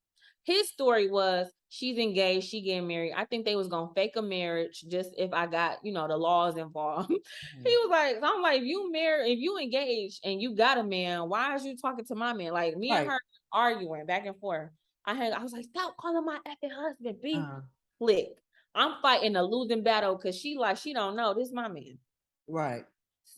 His story was she's engaged, she getting married. I think they was gonna fake a marriage just if I got, the laws involved. He was like, I'm like, if you engaged and you got a man, why is you talking to my man? Like me and Right. her arguing back and forth. I was like, stop calling my effing husband, B. Uh, Click. I'm fighting a losing battle because she don't know this my man. Right.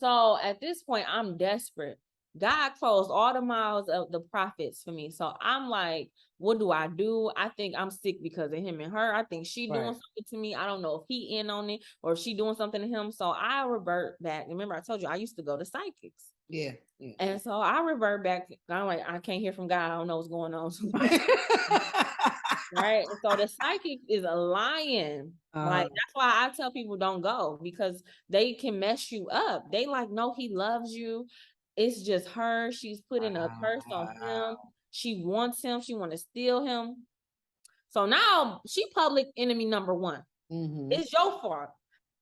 So at this point, I'm desperate. God closed all the mouths of the prophets for me. So I'm like, what do I do? I think I'm sick because of him and her. I think she doing Right. something to me. I don't know if he in on it or if she doing something to him. So I revert back. Remember, I told you I used to go to psychics. Yeah. Yeah. And so I revert back. I'm like, I can't hear from God. I don't know what's going on. Right. And so the psychic is a lion. Like, that's why I tell people don't go, because they can mess you up. They like, no, he loves you. It's just her. She's putting a curse on him. Wow. She wants him. She want to steal him. So now she public enemy number one. Mm-hmm. It's your fault.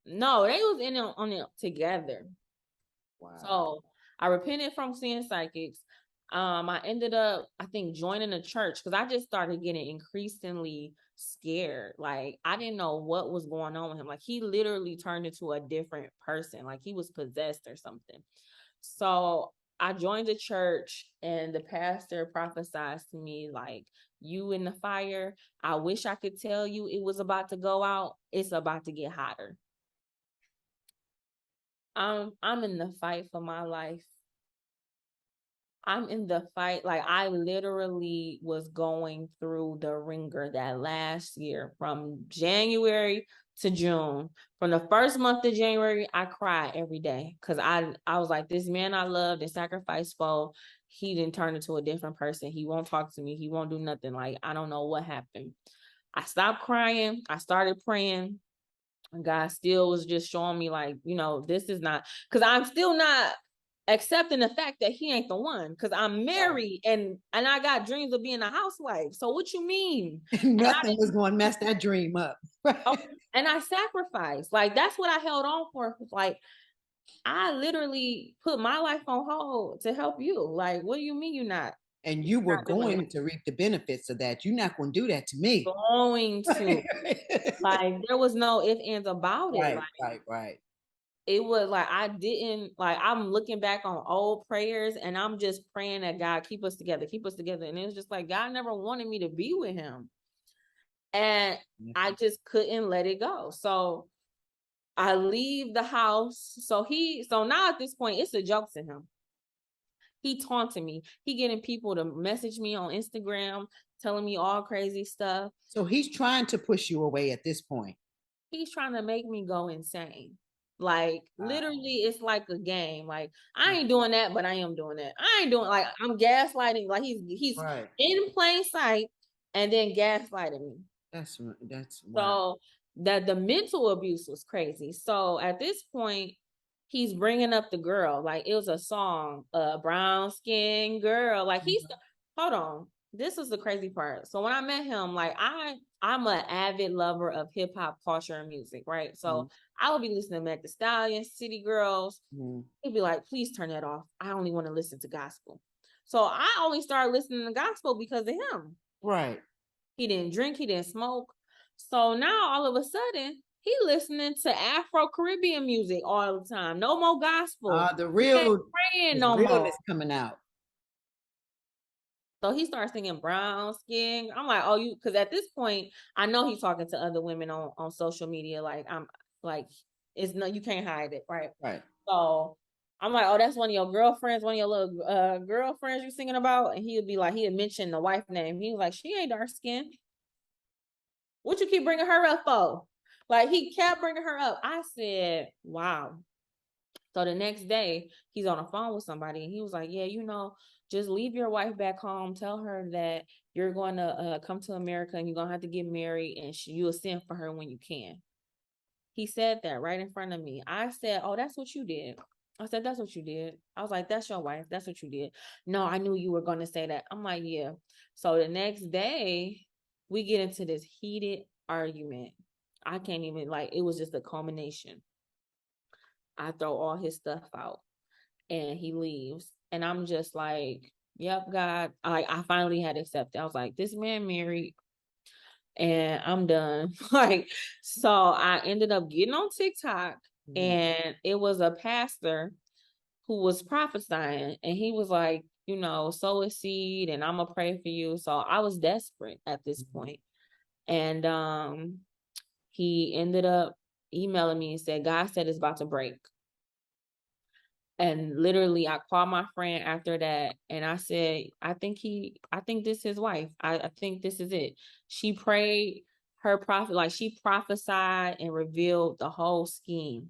No, they was in on it together. Wow. So I repented from seeing psychics. I ended up, I think, joining a church because I just started getting increasingly scared. Like, I didn't know what was going on with him. Like, he literally turned into a different person. Like, he was possessed or something. So I joined the church, and the pastor prophesied to me, like, you in the fire. I wish I could tell you it was about to go out. It's about to get hotter. I'm in the fight for my life. I'm in the fight. Like, I literally was going through the ringer that last year from January to June. From the first month of January, I cried every day because I was like, this man I loved and sacrificed for, he didn't turn into a different person. He won't talk to me. He won't do nothing. Like, I don't know what happened. I stopped crying. I started praying. God still was just showing me, like, this is not, because I'm still not accepting the fact that he ain't the one, because I'm married and I got dreams of being a housewife. So what you mean? Nothing was going to mess that dream up. Oh, and I sacrificed. Like, that's what I held on for. Like, I literally put my life on hold to help you. Like, what do you mean you're not? And you were Not doing going to reap the benefits of that. You're not going to do that to me. going to. Like, there was no ifs, ands about it. Right, Like, right. it was like, I didn't, like, I'm looking back on old prayers and I'm just praying that God keep us together, keep us together. And it was just like, God never wanted me to be with him. And I just couldn't let it go. So I leave the house. So now at this point, it's a joke to him. He taunting me. He getting people to message me on Instagram, telling me all crazy stuff. So he's trying to push you away at this point. He's trying to make me go insane. Like, literally, it's like a game. Like, I ain't doing that, but I am doing that. I ain't doing, like, I'm gaslighting. Like, he's right. in plain sight and then gaslighting me. That's wow. So the mental abuse was crazy. So at this point, he's bringing up the girl. Like, it was a song, brown skin girl. Like, hold on. This is the crazy part. So when I met him, like, I'm an avid lover of hip hop culture and music, right? So I would be listening to Meg Thee Stallion, City Girls. He'd be like, please turn that off. I only want to listen to gospel. So I only started listening to gospel because of him. Right. He didn't drink, he didn't smoke. So now all of a sudden, he listening to Afro-Caribbean music all the time. No more gospel. The real praying no more. coming out. So he starts singing brown skin. I'm like, oh, because at this point, I know he's talking to other women on social media. Like, I'm like, you can't hide it, right? Right. So I'm like, oh, that's one of your girlfriends, one of your little girlfriends you singing about. And he would be like, he had mentioned the wife name. He was like, she ain't dark skin. What you keep bringing her up for? Like, he kept bringing her up. I said, wow. So the next day, he's on the phone with somebody, and he was like, yeah, just leave your wife back home. Tell her that you're going to come to America and you're going to have to get married, and you'll send for her when you can. He said that right in front of me. I said, oh, that's what you did. I said, that's what you did. I was like, that's your wife. That's what you did. No, I knew you were going to say that. I'm like, yeah. So the next day, we get into this heated argument. I can't even, like, it was just a culmination. I throw all his stuff out and he leaves. And I'm just like, yep, God. I finally had accepted. I was like, this man married and I'm done. Like, so I ended up getting on TikTok and it was a pastor who was prophesying, and he was like, sow a seed and I'm gonna pray for you. So I was desperate at this point. And he ended up emailing me and said, God said it's about to break. And literally, I called my friend after that and I said, I think this is his wife. I think this is it. She prayed her prophet, like she prophesied and revealed the whole scheme.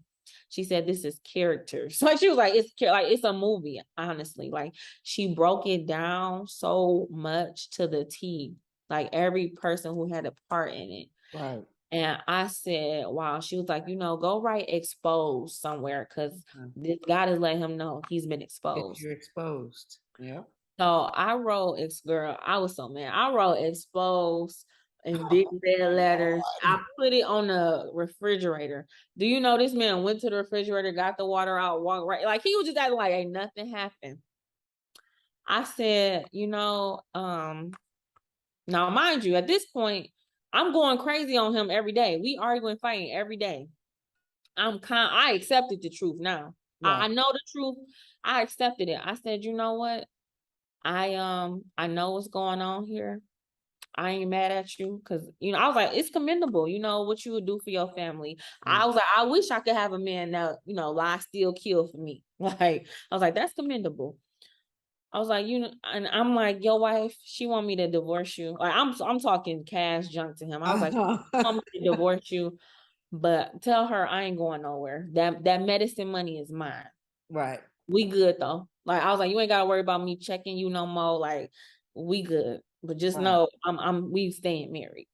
She said, this is character. So she was like, it's a movie, honestly. Like she broke it down so much to the T, like every person who had a part in it. Right. And I said, wow. She was like, go write exposed somewhere because this God is letting him know he's been If exposed. you're exposed. Yeah. So I wrote, girl, I was so mad. I wrote exposed in big red letters. I put it on the refrigerator. Do you know this man went to the refrigerator, got the water out, walked right. Like he was just acting like ain't nothing happened. I said, now mind you, at this point, I'm going crazy on him every day. We arguing, fighting every day. I accepted the truth now. Right. I know the truth. I accepted it. I said, you know what? I know what's going on here. I ain't mad at you because I was like, it's commendable, what you would do for your family. I was like, I wish I could have a man that, lie, steal, kill for me. Like, I was like, that's commendable. I was like, and I'm like, your wife, she want me to divorce you. Like, I'm talking cash junk to him. I was like, she want me to divorce you, but tell her I ain't going nowhere. That medicine money is mine. Right. We good though. Like I was like, you ain't gotta worry about me checking you no more. Like we good. But just know we staying married.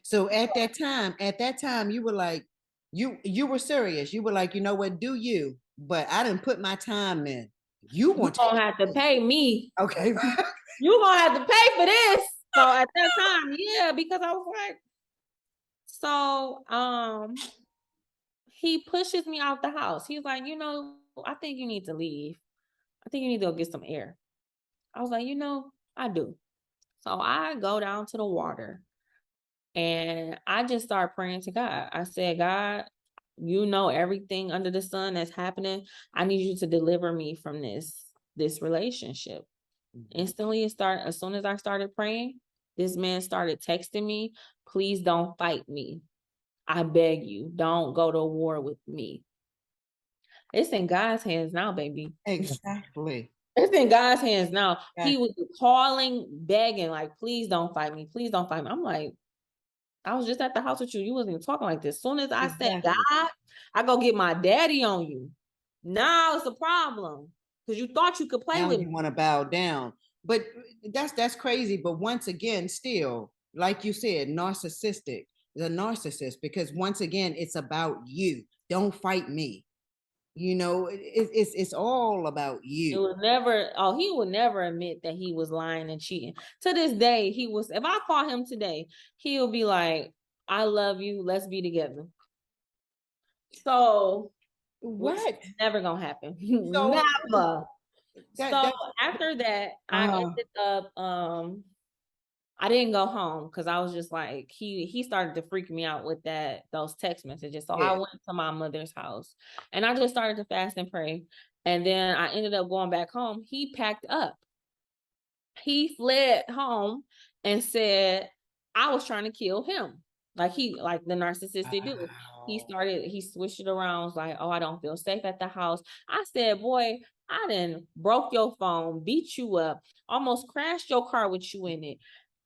So at that time, you were like, you were serious. You were like, you know what, do you? But I didn't put my time in. You You want to gonna have to pay me. okay. You gonna have to pay for this. So at that time, yeah, because I was like, so he pushes me out the house. He's like, I think you need to leave. I think you need to go get some air. I was like, I do. So I go down to the water and I just start praying to God. I said, God, you know everything under the sun that's happening. I need you to deliver me from this relationship. Instantly, as soon as I started praying, this man started texting me, please don't fight me. I beg you, don't go to war with me. It's in God's hands now, baby. Exactly. It's in God's hands now. Yeah. He was calling, begging, like, please don't fight me. Please don't fight me. I'm like, I was just at the house with you. You wasn't even talking like this. As soon as I said Exactly. God, I go get my daddy on you. Now it's a problem because you thought you could play Now with you me. want to bow down. But that's crazy. But once again, still, like you said, narcissistic, the narcissist, because once again, it's about you. Don't fight me. It's all about It you. was never, he would never admit that he was lying and cheating. To this day, if I call him today, he'll be like, I love you. Let's be together. So, which is What? never gonna happen. So Never. that So that after that, I uh ended up, I didn't go home because I was just like, he started to freak me out with those text messages. So I yeah. went to my mother's house and I just started to fast and pray. And then I ended up going back home. He packed up. He fled home and said, I was trying to kill him. Like the narcissistic do. Wow. He switched it around, was like, oh, I don't feel safe at the house. I said, boy, I done broke your phone, beat you up, almost crashed your car with you in it.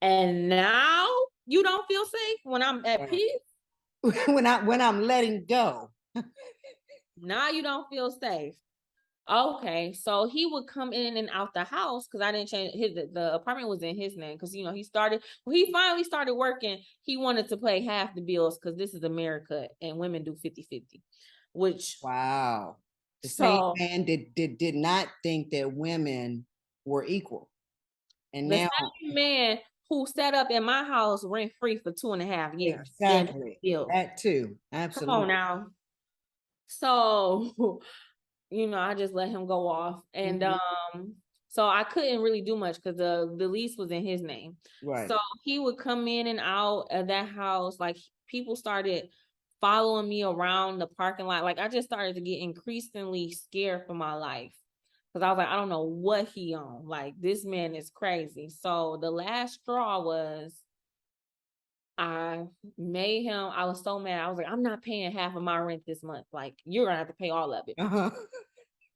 And now you don't feel safe when I'm at Right. peace. When I'm letting go. Now you don't feel safe. Okay, so he would come in and out the house because I didn't change the apartment was in his name because when he finally started working, he wanted to pay half the bills because this is America and women do 50-50. Which Wow. The same so man did not think that women were equal. And the now same man who set up in my house rent free for 2.5 years, then exactly bills. that too. Come on Absolutely. now. So I just let him go off. And Mhm. so I couldn't really do much because the lease was in his name. Right. So he would come in and out of that house. Like people started following me around the parking lot. Like I just started to get increasingly scared for my life. Because I was like, I don't know what he on. Like this man is crazy. So the last straw was I made him, I was so mad. I was like, I'm not paying half of my rent this month. Like, you're gonna have to pay all of it. Uh-huh.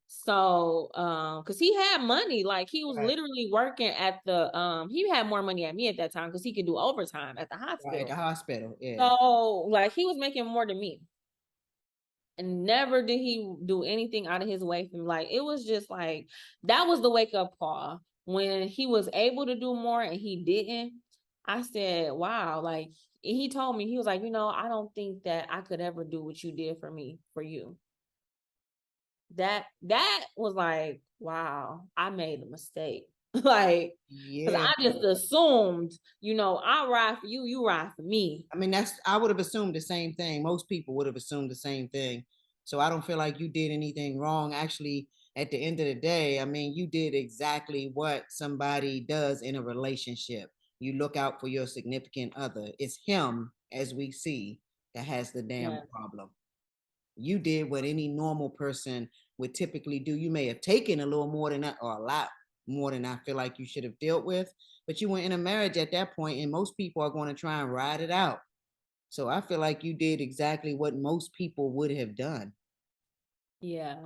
So, because he had money, like he was Right. literally working at the he had more money at me at that time because he could do overtime at the Right. At the hospital. hospital. Yeah. So, like he was making more than me. And never did he do anything out of his way for me. Like it was just like that was the wake up call when he was able to do more and he didn't. I said, "Wow!" Like he told me he was like, I don't think that I could ever do what you did for me for you. That was like, wow, I made a mistake. Like, because Yeah. I just assumed, I ride for you, you ride for me. I mean, I would have assumed the same thing. Most people would have assumed the same thing. So I don't feel like you did anything wrong. Actually, at the end of the day, I mean, you did exactly what somebody does in a relationship. You look out for your significant other. It's him, as we see, that has the damn Yeah. problem. You did what any normal person would typically do. You may have taken a little more than that, or a lot more than I feel like you should have dealt with, but you were in a marriage at that point, and most people are going to try and ride it out. So I feel like you did exactly what most people would have done. Yeah.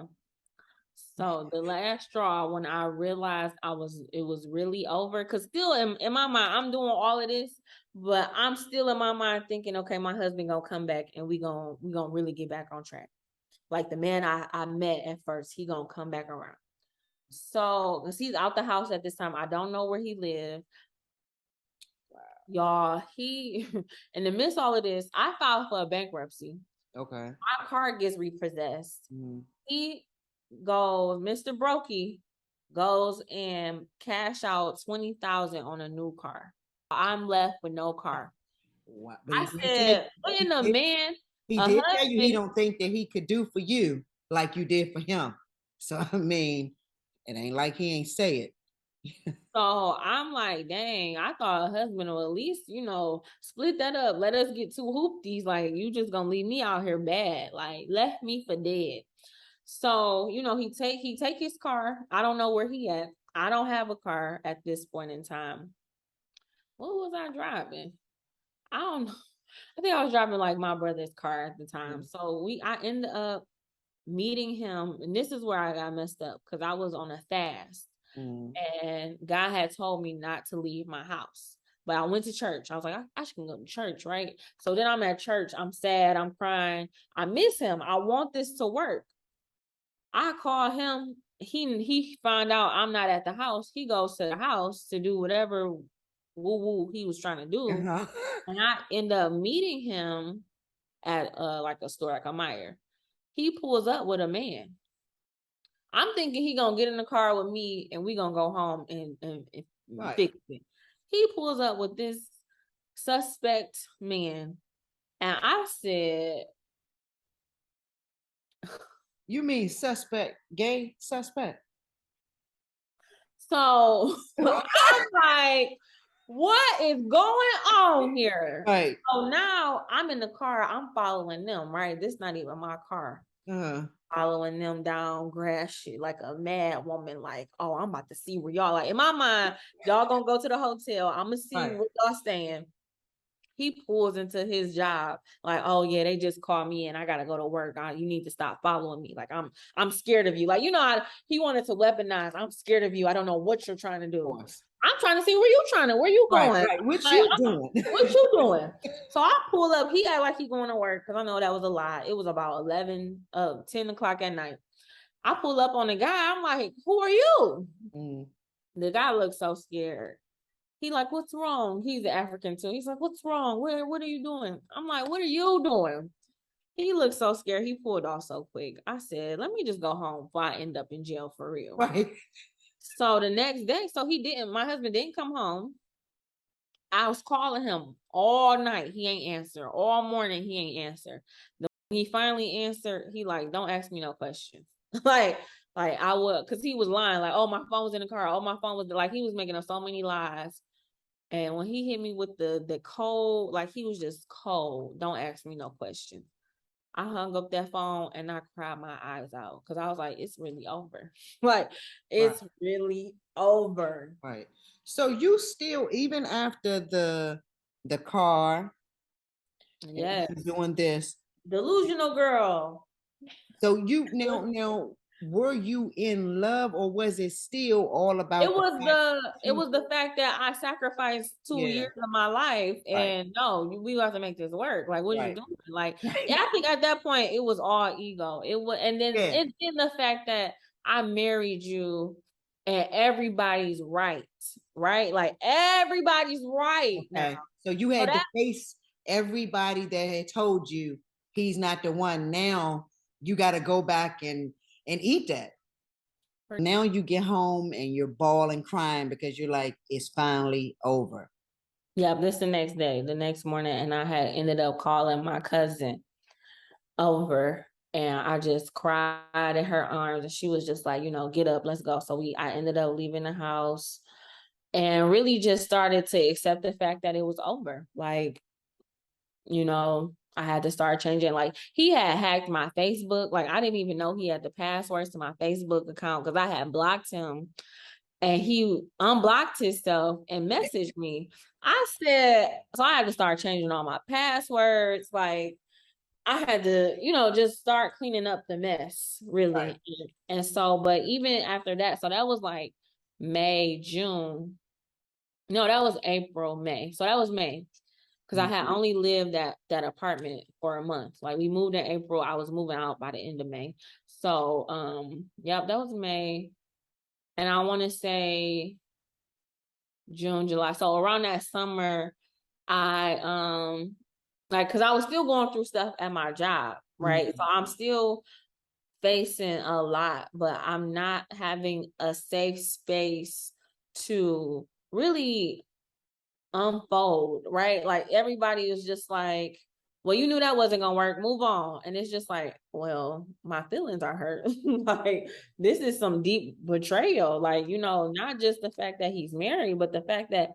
So the last straw when I realized it was really over, because still in my mind, I'm doing all of this, but I'm still in my mind thinking, okay, my husband gonna come back and we gonna really get back on track. Like the man I met at first, he gonna come back around. So, because he's out the house at this time, I don't know where he lived. Y'all, he in the midst of all of this, I filed for a bankruptcy. Okay. My car gets repossessed. Mhm. He goes, Mr. Brokey goes and cash out 20,000 on a new car. I'm left with no car. Wow. But I said, what in a man, he a did tell you he husband. don't think that he could do for you like you did for him. So I mean, it ain't like he ain't say it. So I'm like, dang, I thought a husband would at least, split that up. Let us get two hoopties. Like, you just gonna leave me out here bad. Like, left me for dead. So, he take his car. I don't know where he at. I don't have a car at this point in time. What was I driving? I don't know. I think I was driving like my brother's car at the time. Mhm. So I ended up meeting him, and this is where I got messed up because I was on a fast. Mhm. And God had told me not to leave my house. But I went to church. I was like, I should go to church, right? So then I'm at church. I'm sad. I'm crying. I miss him. I want this to work. I call him. He find out I'm not at the house. He goes to the house to do whatever woo woo he was trying to do. Uh-huh. And I end up meeting him at like a store, like a Meyer. He pulls up with a man. I'm thinking he gonna get in the car with me and we gonna go home and Right. fix it. He pulls up with this suspect man, and I said, You mean suspect, gay suspect? so I'm like, what is going on here? Right. So now I'm in the car, I'm following them, right? This not even my car. Uh-huh. Following them down grass shit like a mad woman, like, oh, I'm about to see where y'all like. In my mind, y'all gonna go to the hotel. I'm gonna see Right. where y'all staying. He pulls into his job, like, oh yeah, they just called me and I gotta go to work. You need to stop following me. Like, I'm scared of you. Like, he wanted to weaponize. I'm scared of you. I don't know what you're trying to Of do. course. I'm trying to see where you Right, going? right. What Like, you doing? what you doing? So I pull up. He act like he going to work because I know that was a lie. It was about 10 o'clock at night. I pull up on the guy. I'm like, who are you? Mm. The guy looks so scared. He like, what's wrong? He's African too. He's like, what's wrong? What are you doing? I'm like, what are you doing? He looked so scared. He pulled off so quick. I said, let me just go home before I end up in jail for real. Right. So the next day, my husband didn't come home. I was calling him all night. He ain't answer. All morning, he ain't answer. When he finally answered, he like, don't ask me no questions. like, I would, cause he was lying. Like, oh, my phone was in the car. Oh, my phone was like, he was making up so many lies. And when he hit me with the cold, like he was just cold. Don't ask me no questions. I hung up that phone and I cried my eyes out because I was like, it's really over. Like, Right. it's really over. Right. So you still, even after the car Yes. doing this. Delusional girl. So you now were you in love, or was it still all It about the was fact it you was the fact that I sacrificed 2 years of my life, right, and no, we have to make this work. Like, what are you right, doing? Like, right. yeah, I think at that point it was all ego. It was, and then Yeah. it's in the fact that I married you, and everybody's right, right? Like everybody's right now. Okay. So you So had to that face everybody that had told you he's not the one. Now you got to go back and eat that. Now you get home and you're bawling, crying because you're like, it's finally over. yeah, this the next day, the next morning, and I had ended up calling my cousin over, and I just cried in her arms, and she was just like, get up, let's go. So I ended up leaving the house and really just started to accept the fact that it was over. Like, I had to start changing. Like, he had hacked my Facebook. Like, I didn't even know he had the passwords to my Facebook account because I had blocked him, and he unblocked himself and messaged me. I said, so I had to start changing all my passwords. Like, I had to, just start cleaning up the mess, Right. really. And so, but even after that, so that was like May, June. No, that was April, May. So that was May. Because I had only lived at that apartment for a month. Like, we moved in April. I was moving out by the end of May. So yep, that was May. And I want to say June, July. So around that summer, I like, because I was still going through stuff at my job, right? So I'm still facing a lot, but I'm not having a safe space to really unfold, right? Like, everybody is just like, well, you knew that wasn't gonna work, move on. And it's just like, well, my feelings are hurt. Like, this is some deep betrayal. Like, not just the fact that he's married, but the fact that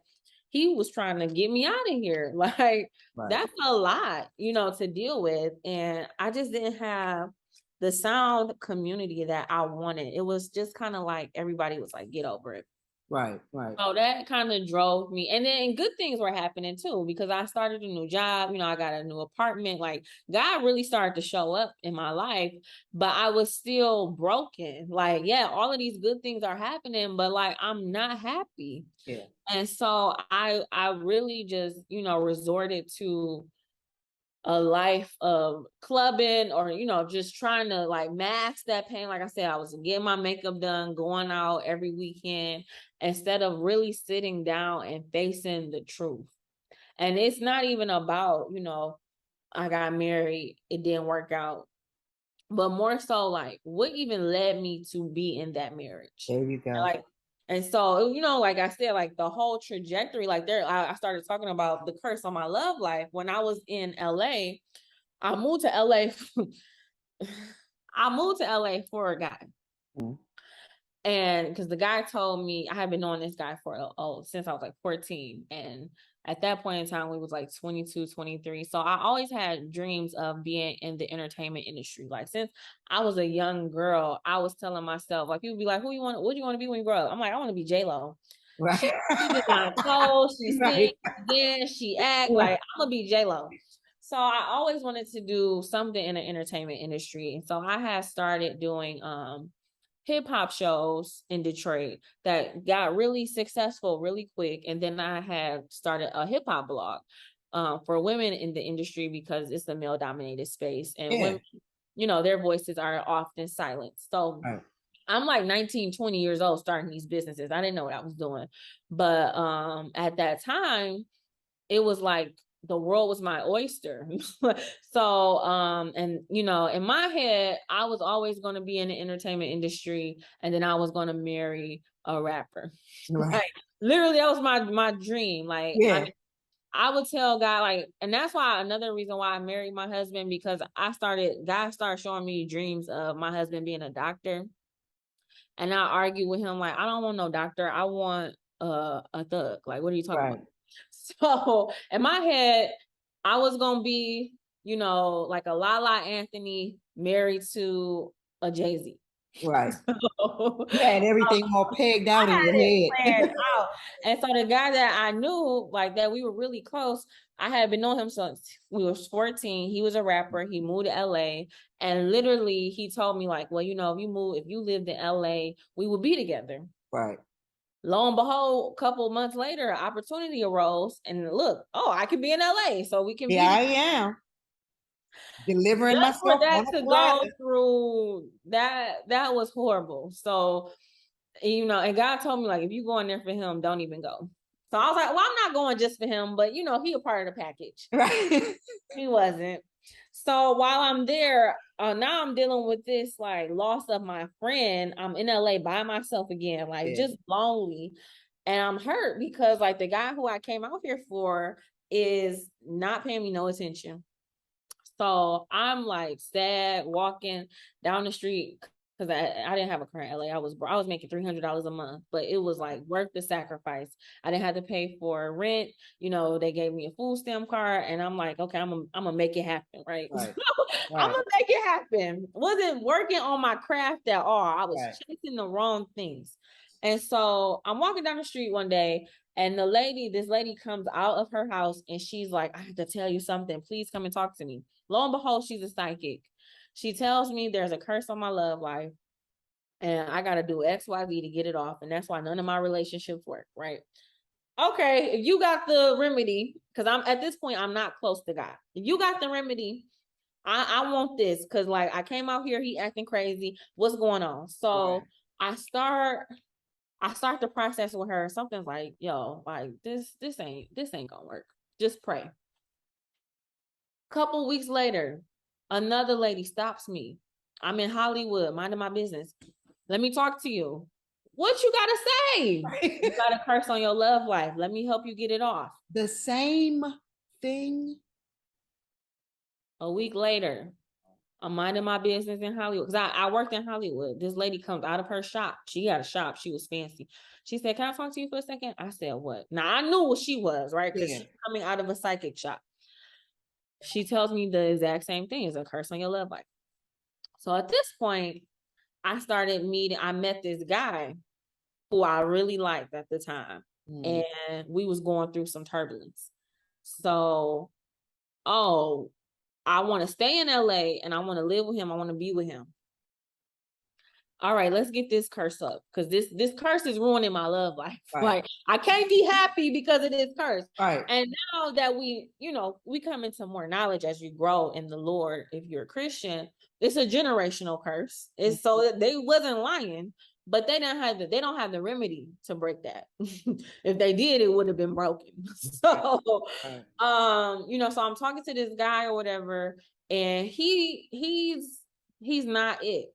he was trying to get me out of here. Like, Right. that's a lot, to deal with. And I just didn't have the sound community that I wanted. It was just kind of like everybody was like, get over it. Right. Right. So that kind of drove me. And then good things were happening too, because I started a new job, I got a new apartment. Like, God really started to show up in my life, but I was still broken. Like, yeah, all of these good things are happening, but like, I'm not happy. Yeah. And so I really just, resorted to a life of clubbing, or just trying to like mask that pain. Like I said, I was getting my makeup done, going out every weekend, instead of really sitting down and facing the truth. And it's not even about, I got married, it didn't work out, but more so like, what even led me to be in that marriage? There you go. Like, and so, like I said, like the whole trajectory, like I started talking about the curse on my love life. When I was in LA, I moved to LA. I moved to LA for a guy. Mhm. And because the guy told me, I had been knowing this guy for since I was like 14. And at that point in time, we was like 22, 23. So I always had dreams of being in the entertainment industry. Like, since I was a young girl, I was telling myself, like, people be like, what do you want to be when you grow up? I'm like, I want to be J-Lo. Right. She design clothes, she sing, Right. dance, she act, Right. like, I'm gonna be J-Lo. So I always wanted to do something in the entertainment industry. And so I had started doing hip hop shows in Detroit that got really successful really quick. And then I had started a hip hop blog for women in the industry, because it's a male dominated space, and Yeah. women, their voices are often silenced. So Right. I'm like 19, 20 years old starting these businesses. I didn't know what I was doing. But at that time, it was like the world was my oyster. So and in my head, I was always going to be in the entertainment industry, and then I was going to marry a rapper. Right. Like, literally, that was my dream. Like, Yeah. I would tell God, like, and that's why another reason why I married my husband, because God started showing me dreams of my husband being a doctor. And I argue with him, like, I don't want no doctor. I want a thug. Like, what are you talking about? Right. So in my head, I was gonna be, like a Lala Anthony married to a Jay-Z. Right. So, You had everything all pegged I out in had your it head. planned out. And so the guy that I knew, like that we were really close, I had been knowing him since we were 14. He was a rapper. He moved to LA. And literally he told me, like, well, if you lived in LA, we would be together. Right. Lo and behold, a couple of months later, opportunity arose, and look, I can be in LA, so we can Here be I together. am, delivering Just for myself that on a to go platter. through that was horrible. So, and God told me, like, if you go in there for him, don't even go. So I was like, well, I'm not going just for him, but he a part of the package. Right. He wasn't. So while I'm there, now I'm dealing with this like loss of my friend. I'm in LA by myself again, like Yeah. just lonely. And I'm hurt because like the guy who I came out here for is not paying me no attention. So I'm like sad walking down the street because I didn't have a car in LA. I was making $300 a month, but it was like worth the sacrifice. I didn't have to pay for rent. They gave me a food stamp card, and I'm like, okay, I'm gonna make it happen, right? Right. I'm Right. gonna make it happen. Wasn't working on my craft at all. I was Right. chasing the wrong things. And so I'm walking down the street one day, and this lady comes out of her house, and she's like, I have to tell you something. Please come and talk to me. Lo and behold, she's a psychic. She tells me there's a curse on my love life, and I got to do XYZ to get it off. And that's why none of my relationships work, right? Okay, if you got the remedy, because at this point, I'm not close to God. If you got the remedy, I want this, because like I came out here, he acting crazy. What's going on? So I start the process with her. Something's like, yo, like this ain't gonna work. Just pray. Couple weeks later, another lady stops me. I'm in Hollywood, minding my business. Let me talk to you. What you gotta say? Right. You got a curse on your love life. Let me help you get it off. The same thing. A week later, I'm minding my business in Hollywood because I worked in Hollywood. This lady comes out of her shop. She had a shop. She was fancy. She said, can I talk to you for a second? I said, what? Now I knew what she was, right? Because Yeah. she's coming out of a psychic shop. She tells me the exact same thing. It's a curse on your love life. So at this point, I met this guy who I really liked at the time. Mm. And we was going through some turbulence. So, I want to stay in LA and I want to live with him. I want to be with him. All right, let's get this curse up, because this curse is ruining my love life. Right. Like I can't be happy because of this curse. Right. And now that we come into more knowledge as you grow in the Lord, if you're a Christian, it's a generational curse. It's so that they wasn't lying, but they don't have the remedy to break that. If they did, it would have been broken. So Right. so I'm talking to this guy or whatever, and he's not it.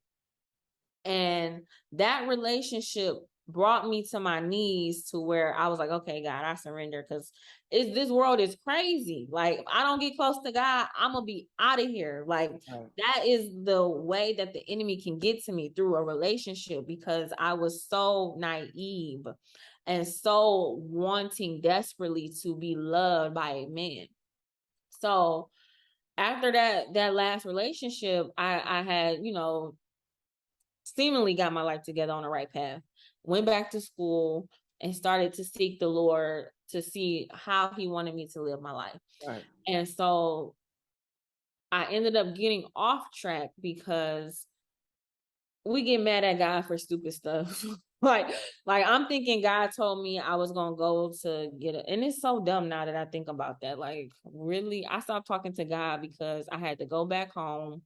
And that relationship brought me to my knees, to where I was like, okay, God, I surrender, because this world is crazy. Like, if I don't get close to God, I'm gonna be out of here. Like, that is the way that the enemy can get to me, through a relationship, because I was so naive and so wanting desperately to be loved by a man. So after that last relationship, I had, seemingly got my life together on the right path, went back to school and started to seek the Lord to see how he wanted me to live my life. Right. And so I ended up getting off track because we get mad at God for stupid stuff. like I'm thinking God told me I was going to go to get it. And it's so dumb now that I think about that. Like, really, I stopped talking to God because I had to go back home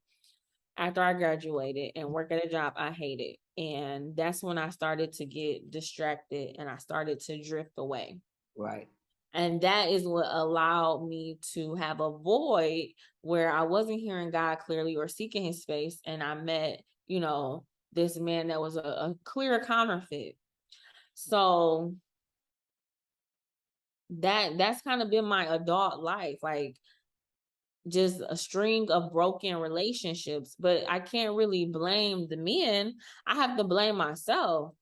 after I graduated and work at a job I hated. And that's when I started to get distracted and I started to drift away. Right. And that is what allowed me to have a void where I wasn't hearing God clearly or seeking his face. And I met, this man that was a clear counterfeit. So that's kind of been my adult life. Like, just a string of broken relationships, but I can't really blame the men. I have to blame myself.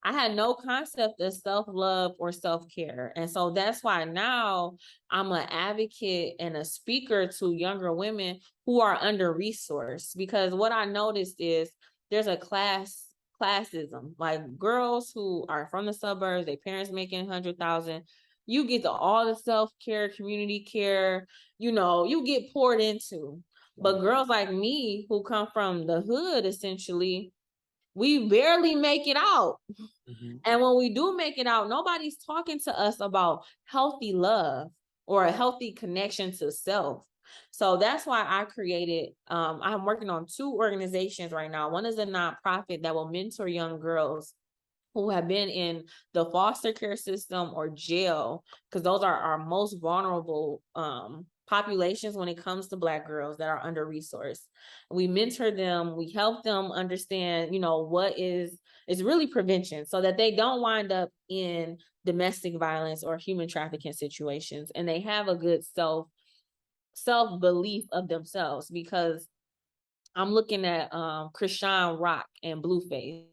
I had no concept of self-love or self-care. And so that's why now I'm an advocate and a speaker to younger women who are under-resourced, because what I noticed is there's a classism. Like girls who are from the suburbs, their parents making 100,000, you get all the self-care, community care, you get poured into. But girls like me who come from the hood, essentially, we barely make it out. Mm-hmm. And when we do make it out, nobody's talking to us about healthy love or a healthy connection to self. So that's why I created, I'm working on 2 organizations right now. One is a nonprofit that will mentor young girls who have been in the foster care system or jail, because those are our most vulnerable populations when it comes to Black girls that are under-resourced. We mentor them, we help them understand, what it's really prevention, so that they don't wind up in domestic violence or human trafficking situations, and they have a good self-belief of themselves. Because I'm looking at Krishan Rock and Blueface,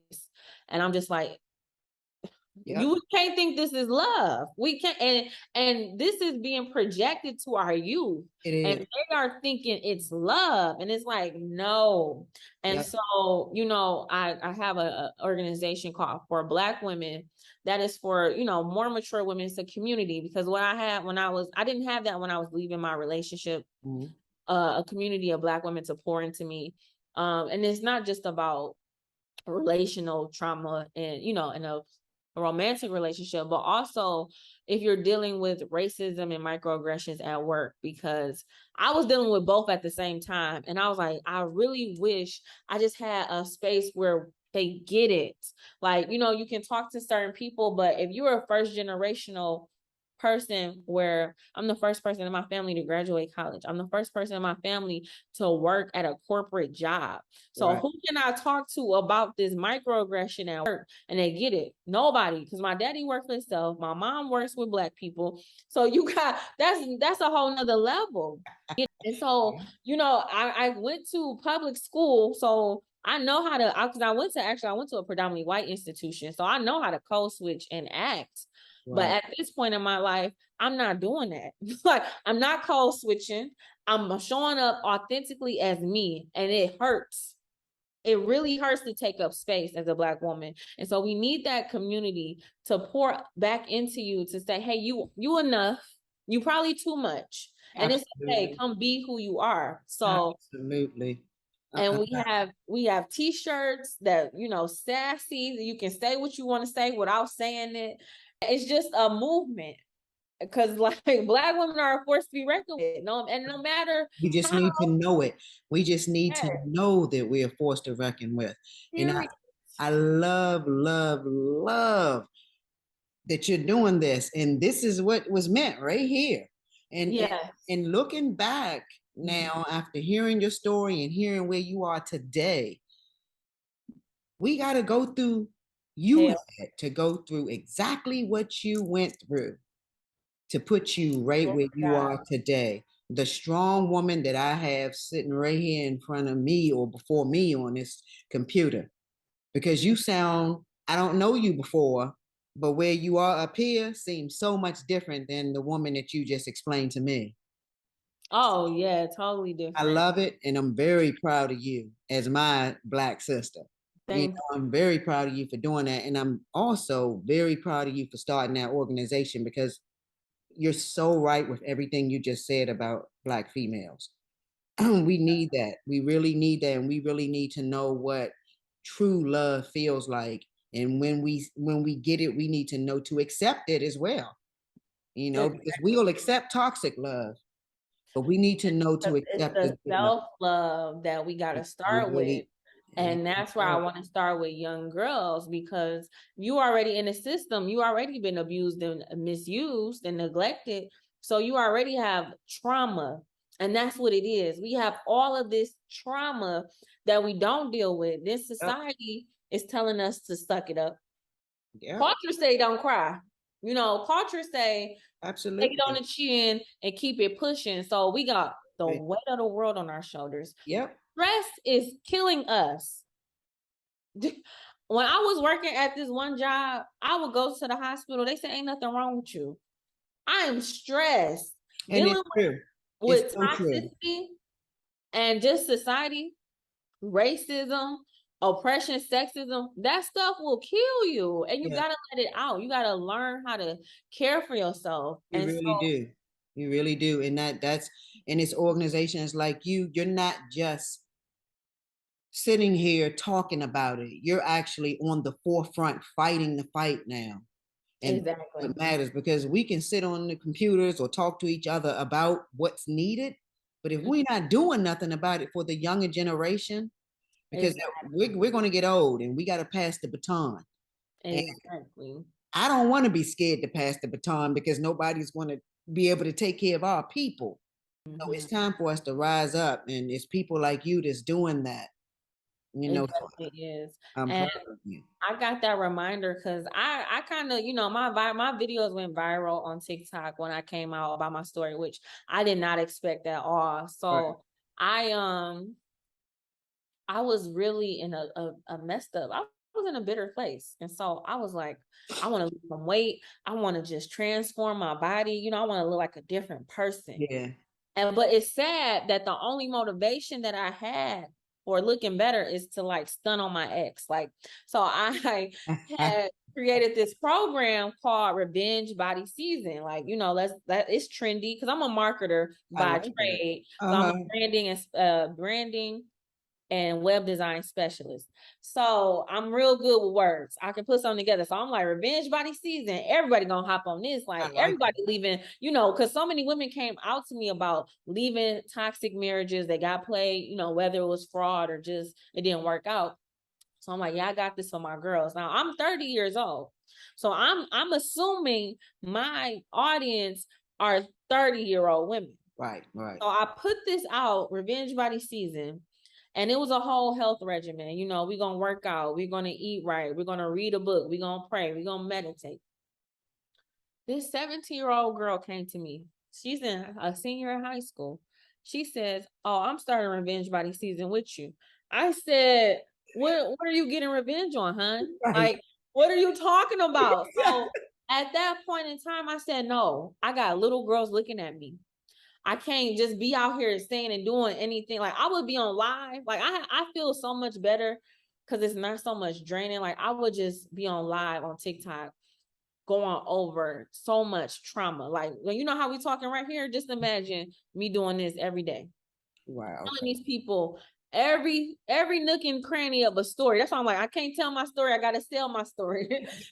and I'm just like, yep. You can't think this is love. We can't, and this is being projected to our youth. It is. And they are thinking it's love. And it's like, no. And yep. So, I have a organization called For Black Women that is for, more mature women. It's a community, because what I had I didn't have that when I was leaving my relationship, a community of Black women to pour into me. And it's not just about relational trauma and, in a romantic relationship, but also if you're dealing with racism and microaggressions at work, because I was dealing with both at the same time. And I was like, I really wish I just had a space where they get it. Like, you can talk to certain people, but if you're a first generational person, where I'm the first person in my family to graduate college, I'm the first person in my family to work at a corporate job. So right. Who can I talk to about this microaggression at work and they get it? Nobody, because my daddy works for himself, my mom works with Black people. So that's a whole nother level. And so, I went to public school, so I know how to, because I went to a predominantly white institution, so I know how to code switch and act. Right. But at this point in my life, I'm not doing that. Like, I'm not code switching. I'm showing up authentically as me, and it hurts. It really hurts to take up space as a Black woman. And so we need that community to pour back into you, to say, hey, you enough. You probably too much. And absolutely. It's okay, come be who you are. So absolutely. And we have t-shirts that, sassy. You can say what you want to say without saying it. It's just a movement, because like Black women are a force to be reckoned with. No matter, we just need to know it. We just need to know that we are forced to reckon with. And I love that you're doing this, and this is what was meant right here. And yes. and looking back now, after hearing your story and hearing where you are today, we got to go through, had to go through exactly what you went through to put you right where you are today. The strong woman that I have sitting right here in front of me or before me on this computer. Because you sound, I don't know you before, but where you are up here seems so much different than the woman that you just explained to me. Oh yeah, totally different. I love it, and I'm very proud of you as my Black sister. I'm very proud of you for doing that, and I'm also very proud of you for starting that organization, because you're so right with everything you just said about Black females. We need that. We really need that, and we really need to know what true love feels like. And when we get it, we need to know to accept it as well. Because we'll accept toxic love, but we need to know to accept the self-love that we got to start with. And that's why I want to start with young girls, because you already in the system, you already been abused and misused and neglected. So you already have trauma. And that's what it is. We have all of this trauma that we don't deal with. This society is telling us to suck it up. Culture say don't cry. Culture say absolutely take it on the chin and keep it pushing. So we got the weight of the world on our shoulders. Yep. Stress is killing us. When I was working at this one job, I would go to the hospital. They say ain't nothing wrong with you. I am stressed. And dealing with toxicity and just society, racism, oppression, sexism, that stuff will kill you. And you Yeah, gotta let it out. You gotta learn how to care for yourself. you And so really do. You really do. And that's and it's organizations like you're not just sitting here talking about it. You're actually on the forefront fighting the fight now. And exactly. what matters, because we can sit on the computers or talk to each other about what's needed. But if Mhm. we're not doing nothing about it for the younger generation, because Exactly. we're going to get old and we got to pass the baton. And Exactly. I don't want to be scared to pass the baton because nobody's going to be able to take care of our people. So it's Mhm. time for us to rise up, and it's people like you that's doing that. It So definitely is. I'm And proud of you. I got that reminder because I kind of, my videos went viral on TikTok when I came out about my story, which I did not expect at all. Right. So I I was really in a messed up. I was in a bitter place. And so I was like, I want to lose some weight. I want to just transform my body. I want to look like a different person. Yeah. And but it's sad that the only motivation that I had for looking better is to like stun on my ex. Like, so I had created this program called Revenge Body Season. Like, that it's trendy because I'm a marketer I by like that. trade. So I'm a Uh-huh. branding and web design specialist. So I'm real good with words. I can put something together. So I'm like, revenge body season. Everybody gonna hop on this. I Like like everybody leaving, because so many women came out to me about leaving toxic marriages. They got played, whether it was fraud or just it didn't work out. So I'm like, yeah, I got this for my girls. Now I'm 30 years old. So I'm assuming my audience are 30-year-old women. Right, right. So I put this out, Revenge Body Season, and it was a whole health regimen. We're going to work out. We're going to eat right. We're going to read a book. We're going to pray. We're going to meditate. This 17-year-old girl came to me. She's in a senior in high school. She says, oh, I'm starting Revenge Body Season with you. I said, what are you getting revenge on, hun? Right. Like, what are you talking about? So at that point in time, I said, no, I got little girls looking at me. I can't just be out here saying and doing anything. Like I would be on live. Like I feel so much better because it's not so much draining. Like I would just be on live on TikTok going over so much trauma. Like when how we talking right here, just imagine me doing this every day. Wow. Telling Okay. these people every nook and cranny of a story. That's why I'm like, I can't tell my story. I gotta sell my story.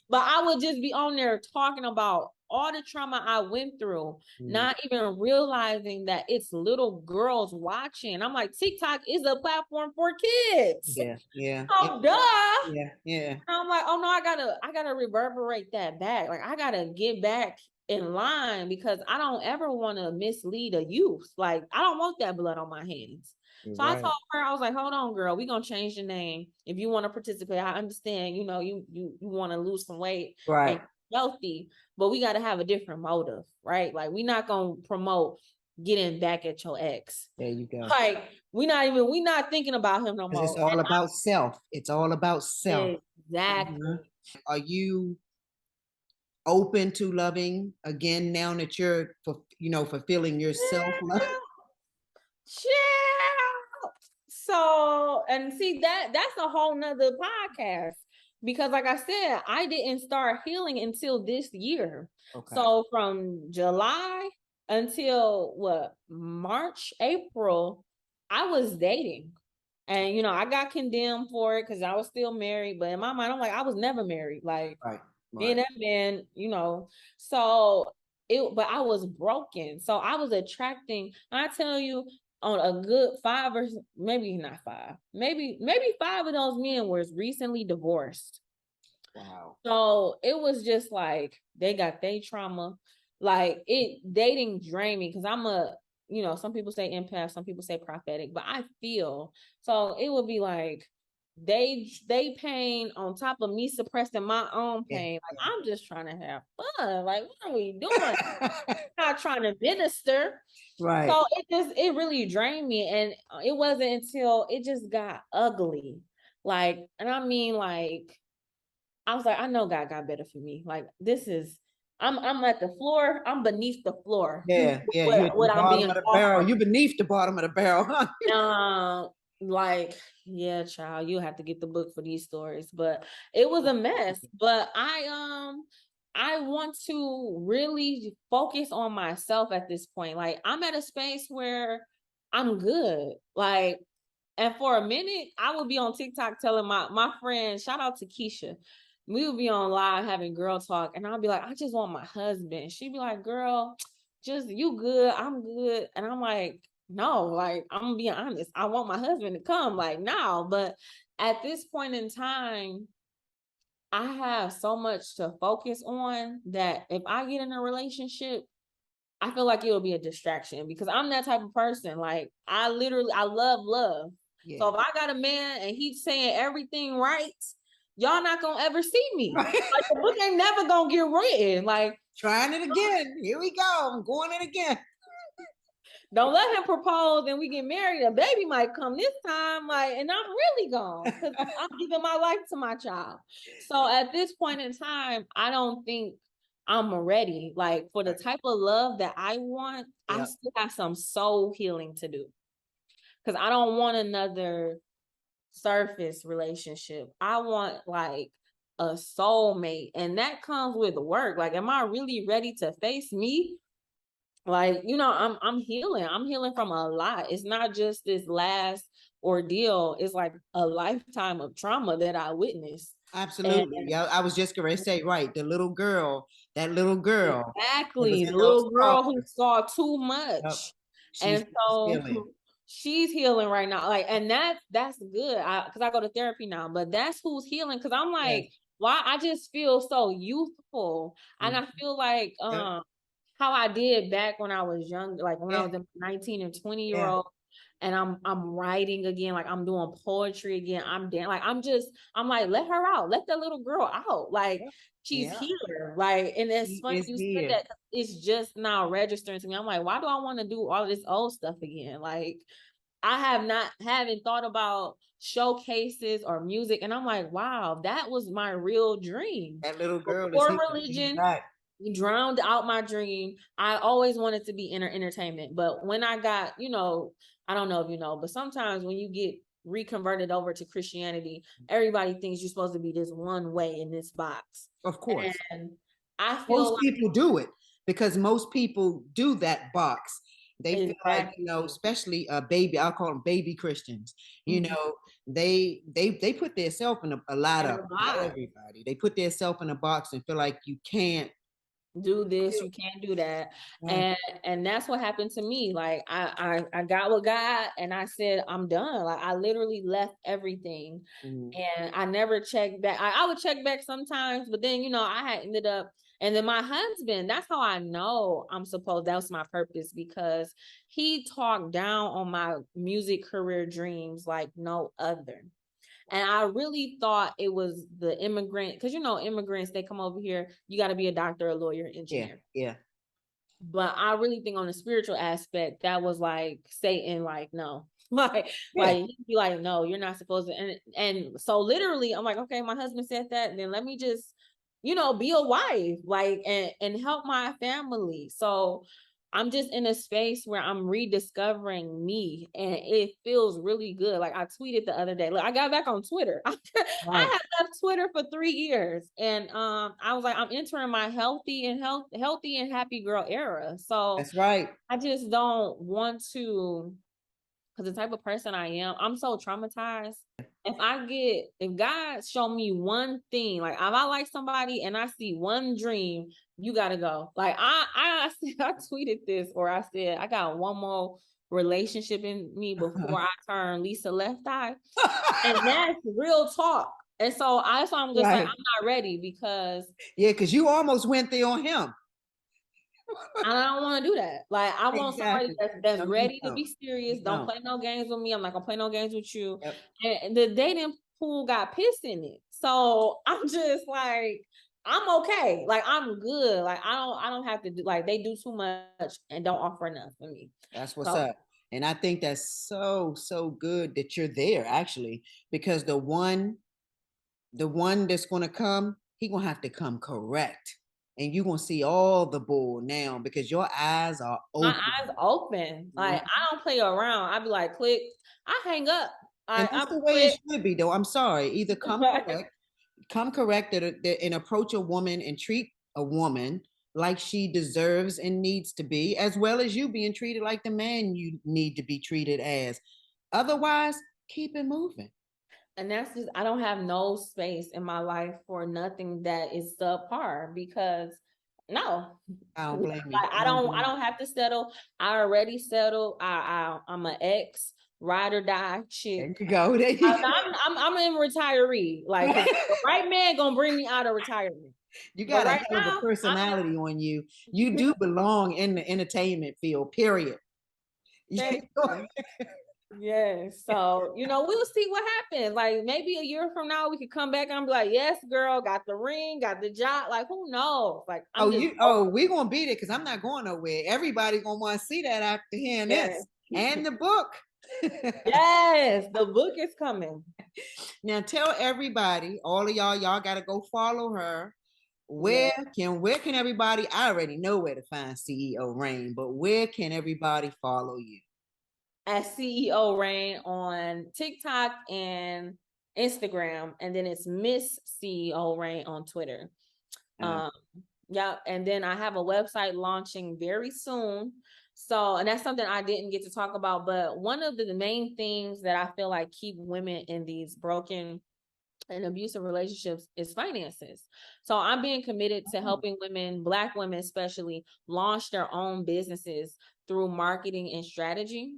But I would just be on there talking about all the trauma I went through, Mm. not even realizing that it's little girls watching. I'm like, TikTok is a platform for kids. Yeah, yeah, Oh, duh. yeah, yeah. I'm like, oh no, I gotta reverberate that back. Like I gotta get back in line because I don't ever want to mislead a youth. Like I don't want that blood on my hands. You're So I right. told her, I was like, hold on, girl, we're gonna change the name. If you want to participate, I understand, you want to lose some weight and Right. healthy, but we gotta have a different motive, right? Like we're not gonna promote getting back at your ex. There you go. Like we not thinking about him no Because it's more. all about self. It's all about self. Exactly. Mhm. Are you open to loving again now that you're fulfilling your self love? Chill. So, and see that's a whole nother podcast because like I said, I didn't start healing until this year. Okay. So from July until what, March, April, I was dating. And I got condemned for it because I was still married. But in my mind, I'm like, I was never married. Like Right. me and Right. that man, so but I was broken. So I was attracting, I tell you, on a good five or maybe not five, maybe five of those men was recently divorced. Wow. So it was just like they got their trauma. Like dating drained me because I'm some people say empath, some people say prophetic, but I feel so it would be like they pain on top of me suppressing my own Yeah. pain. Like I'm just trying to have fun. Like what are we doing? Not trying to minister. Right. So it really drained me. And it wasn't until it just got ugly. Like, and I mean like I was like, I know God got better for me. Like this is I'm at the floor, I'm beneath the floor. Yeah. Yeah. You're at the What I'm bottom being of the barrel. offered. You're beneath the bottom of the barrel, huh? Like, yeah, child, you have to get the book for these stories, but it was a mess. But I want to really focus on myself at this point. Like, I'm at a space where I'm good. Like, and for a minute, I would be on TikTok telling my friend, shout out to Keisha. We would be on live having girl talk, and I'll be like, I just want my husband. She'd be like, girl, just you good, I'm good. And I'm like, no, like I'm gonna be honest. I want my husband to come like now. But at this point in time, I have so much to focus on that if I get in a relationship, I feel like it'll be a distraction because I'm that type of person. Like I love love. So Yeah. if I got a man and he's saying everything right, y'all not gonna ever see me. Right. Like the book ain't never gonna get written. Like Trying it again. Here we go. I'm going it again. don't let him propose and we get married. A baby might come this time, like, and I'm really gone because I'm giving my life to my child. So at this point in time, I don't think I'm ready. Like for the Right. type of love that I want, I Yep. still have some soul healing to do. Because I don't want another surface relationship. I want like a soulmate, and that comes with work. Like, am I really ready to face me? Like, I'm healing. I'm healing from a lot. It's not just this last ordeal. It's like a lifetime of trauma that I witnessed. And Absolutely. Yeah, I was just going to say, right, that little girl that was exactly, in the those little girl who stars. saw too Yep. much. She's And so healing. she's healing right now. Like, and that's good. Because I go to therapy now, but that's who's healing. Because I'm Yes. like, why I just feel so youthful. And Mhm. I feel like Yep. how I did back when I was young, like when I Yeah. was a 19 and 20-year Yeah. old, and I'm writing again, like I'm doing poetry again. I'm like, let her out, let that little girl out. Like Yep. she's Yeah. here. Like, and it's She funny is you said here. that 'cause it's just now registering to me. I'm like, why do I want to do all this old stuff again? Like I haven't thought about showcases or music. And I'm like, wow, that was my real dream. That little girl is Before here. She's religion, back. drowned out my dream. I always wanted to be in entertainment. But when I got, I don't know if you know, but sometimes when you get reconverted over to Christianity, everybody thinks you're supposed to be this one way in this box. Of course. And I feel Most people do it because most people do that box. They like feel like, exactly. especially baby, I'll call them baby Christians. Mhm. They put themselves in a lot In of a not box. everybody. They put themselves in a box and feel like you can't. Do this, you can't do that. Right. And that's what happened to me. Like I got with God and I said, I'm done. Like I literally left everything Mhm. and I never checked back. I would check back sometimes, but then I had ended up and then my husband, that's how I know that was my purpose because he talked down on my music career dreams like no other. And I really thought it was the immigrant, because immigrants, they come over here, you got to be a doctor, a lawyer, Yeah. engineer. Yeah. But I really think on the spiritual aspect, that was like Satan, like, no. like Yeah. he'd be like, no, you're not supposed to. And so literally, I'm like, okay, my husband said that, then let me just, be a wife, like, and help my family. So I'm just in a space where I'm rediscovering me and it feels really good. Like I tweeted the other day. Look, I got back on Twitter. I Right. had left Twitter for 3 years. And I was like, I'm entering my healthy and happy girl era. So That's right. I just don't want to, because the type of person I am, I'm so traumatized. If God show me one thing, like if I like somebody and I see one dream, you gotta go. Like I tweeted this or I said I got one more relationship in me before I turn Lisa Left Eye, and that's real talk. And so that's why I'm just like Right. I'm not ready because Yeah, because you almost went there on him. I don't want to do that. Like I want somebody Exactly. that's No, you ready to don't. be serious. You Don't don't. play no games with me. I'm not gonna play no games with you. Yep. And the dating pool got pissed in it. So I'm just like, I'm okay. Like I'm good. Like I don't have to do like they do too much and don't offer enough for me. That's what's So up. And I think that's so, so good that you're there actually, because the one that's gonna come, he gonna have to come correct. And you're gonna see all the bull now because your eyes are my open. eyes open. Mhm. Like I don't play around. I be like, click. I hang up. And that's I'm the way it quick. should be, though. I'm sorry. Either come correct and approach a woman and treat a woman like she deserves and needs to be, as well as you being treated like the man you need to be treated as. Otherwise, keep it moving. And that's just, I don't have no space in my life for nothing that is subpar because no, I don't like blame you. I don't have to settle. I already settled. I'm an ex ride or die There chick. you go. There you I'm in retiree. Like, 'cause the right man gonna bring me out of retirement. You But got a right hell of a now, personality on you. You do belong in the entertainment field, period. thank you. Yes. So, we'll see what happens. Like maybe a year from now we could come back and be like, yes, girl, got the ring, got the job. Like, who knows? Like I'm just We're gonna be there because I'm not going nowhere. Everybody's gonna want to see that after hearing yes. this. And the book. Yes, the book is coming. Now tell everybody, all of y'all gotta go follow her. Yeah. Where can everybody? I already know where to find CEO Rain, but where can everybody follow you? At CEO Rain on TikTok and Instagram, and then it's Miss CEO Rain on Twitter. Uh, Um, yeah, and then I have a website launching very soon. So, and that's something I didn't get to talk about, but one of the main things that I feel like keep women in these broken and abusive relationships is finances. So I'm being committed to helping women, Black women especially, launch their own businesses through marketing and strategy.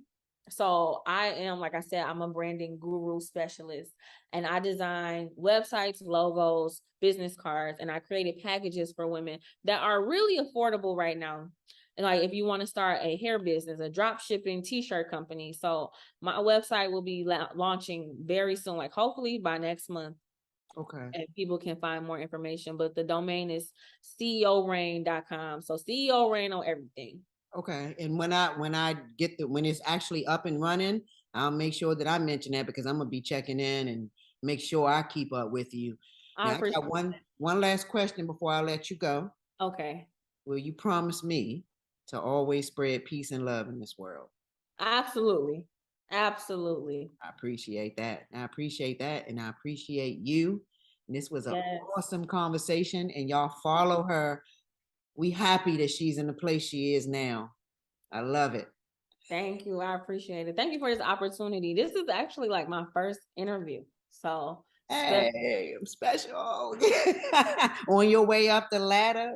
So I am, like I said, I'm a branding guru specialist, and I design websites, logos, business cards, and I created packages for women that are really affordable right now. And like if you want to start a hair business, a drop shipping t-shirt company. So my website will be launching very soon, like hopefully by next month, okay. and people can find more information. But the domain is ceorain.com. So CEO Rain on everything. Okay. And when it's actually up and running, I'll make sure that I mention that because I'm gonna be checking in and make sure I keep up with you. I Now I appreciate got one last question before I let you go. Okay. Will you promise me to always spread peace and love in this world? Absolutely. Absolutely. I appreciate that. I appreciate that. And I appreciate you. And this was an Yes. awesome conversation. And y'all follow her. We happy that she's in the place she is now. I love it. Thank you. I appreciate it. Thank you for this opportunity. This is actually like my first interview. So Hey, I'm special. On your way up the ladder.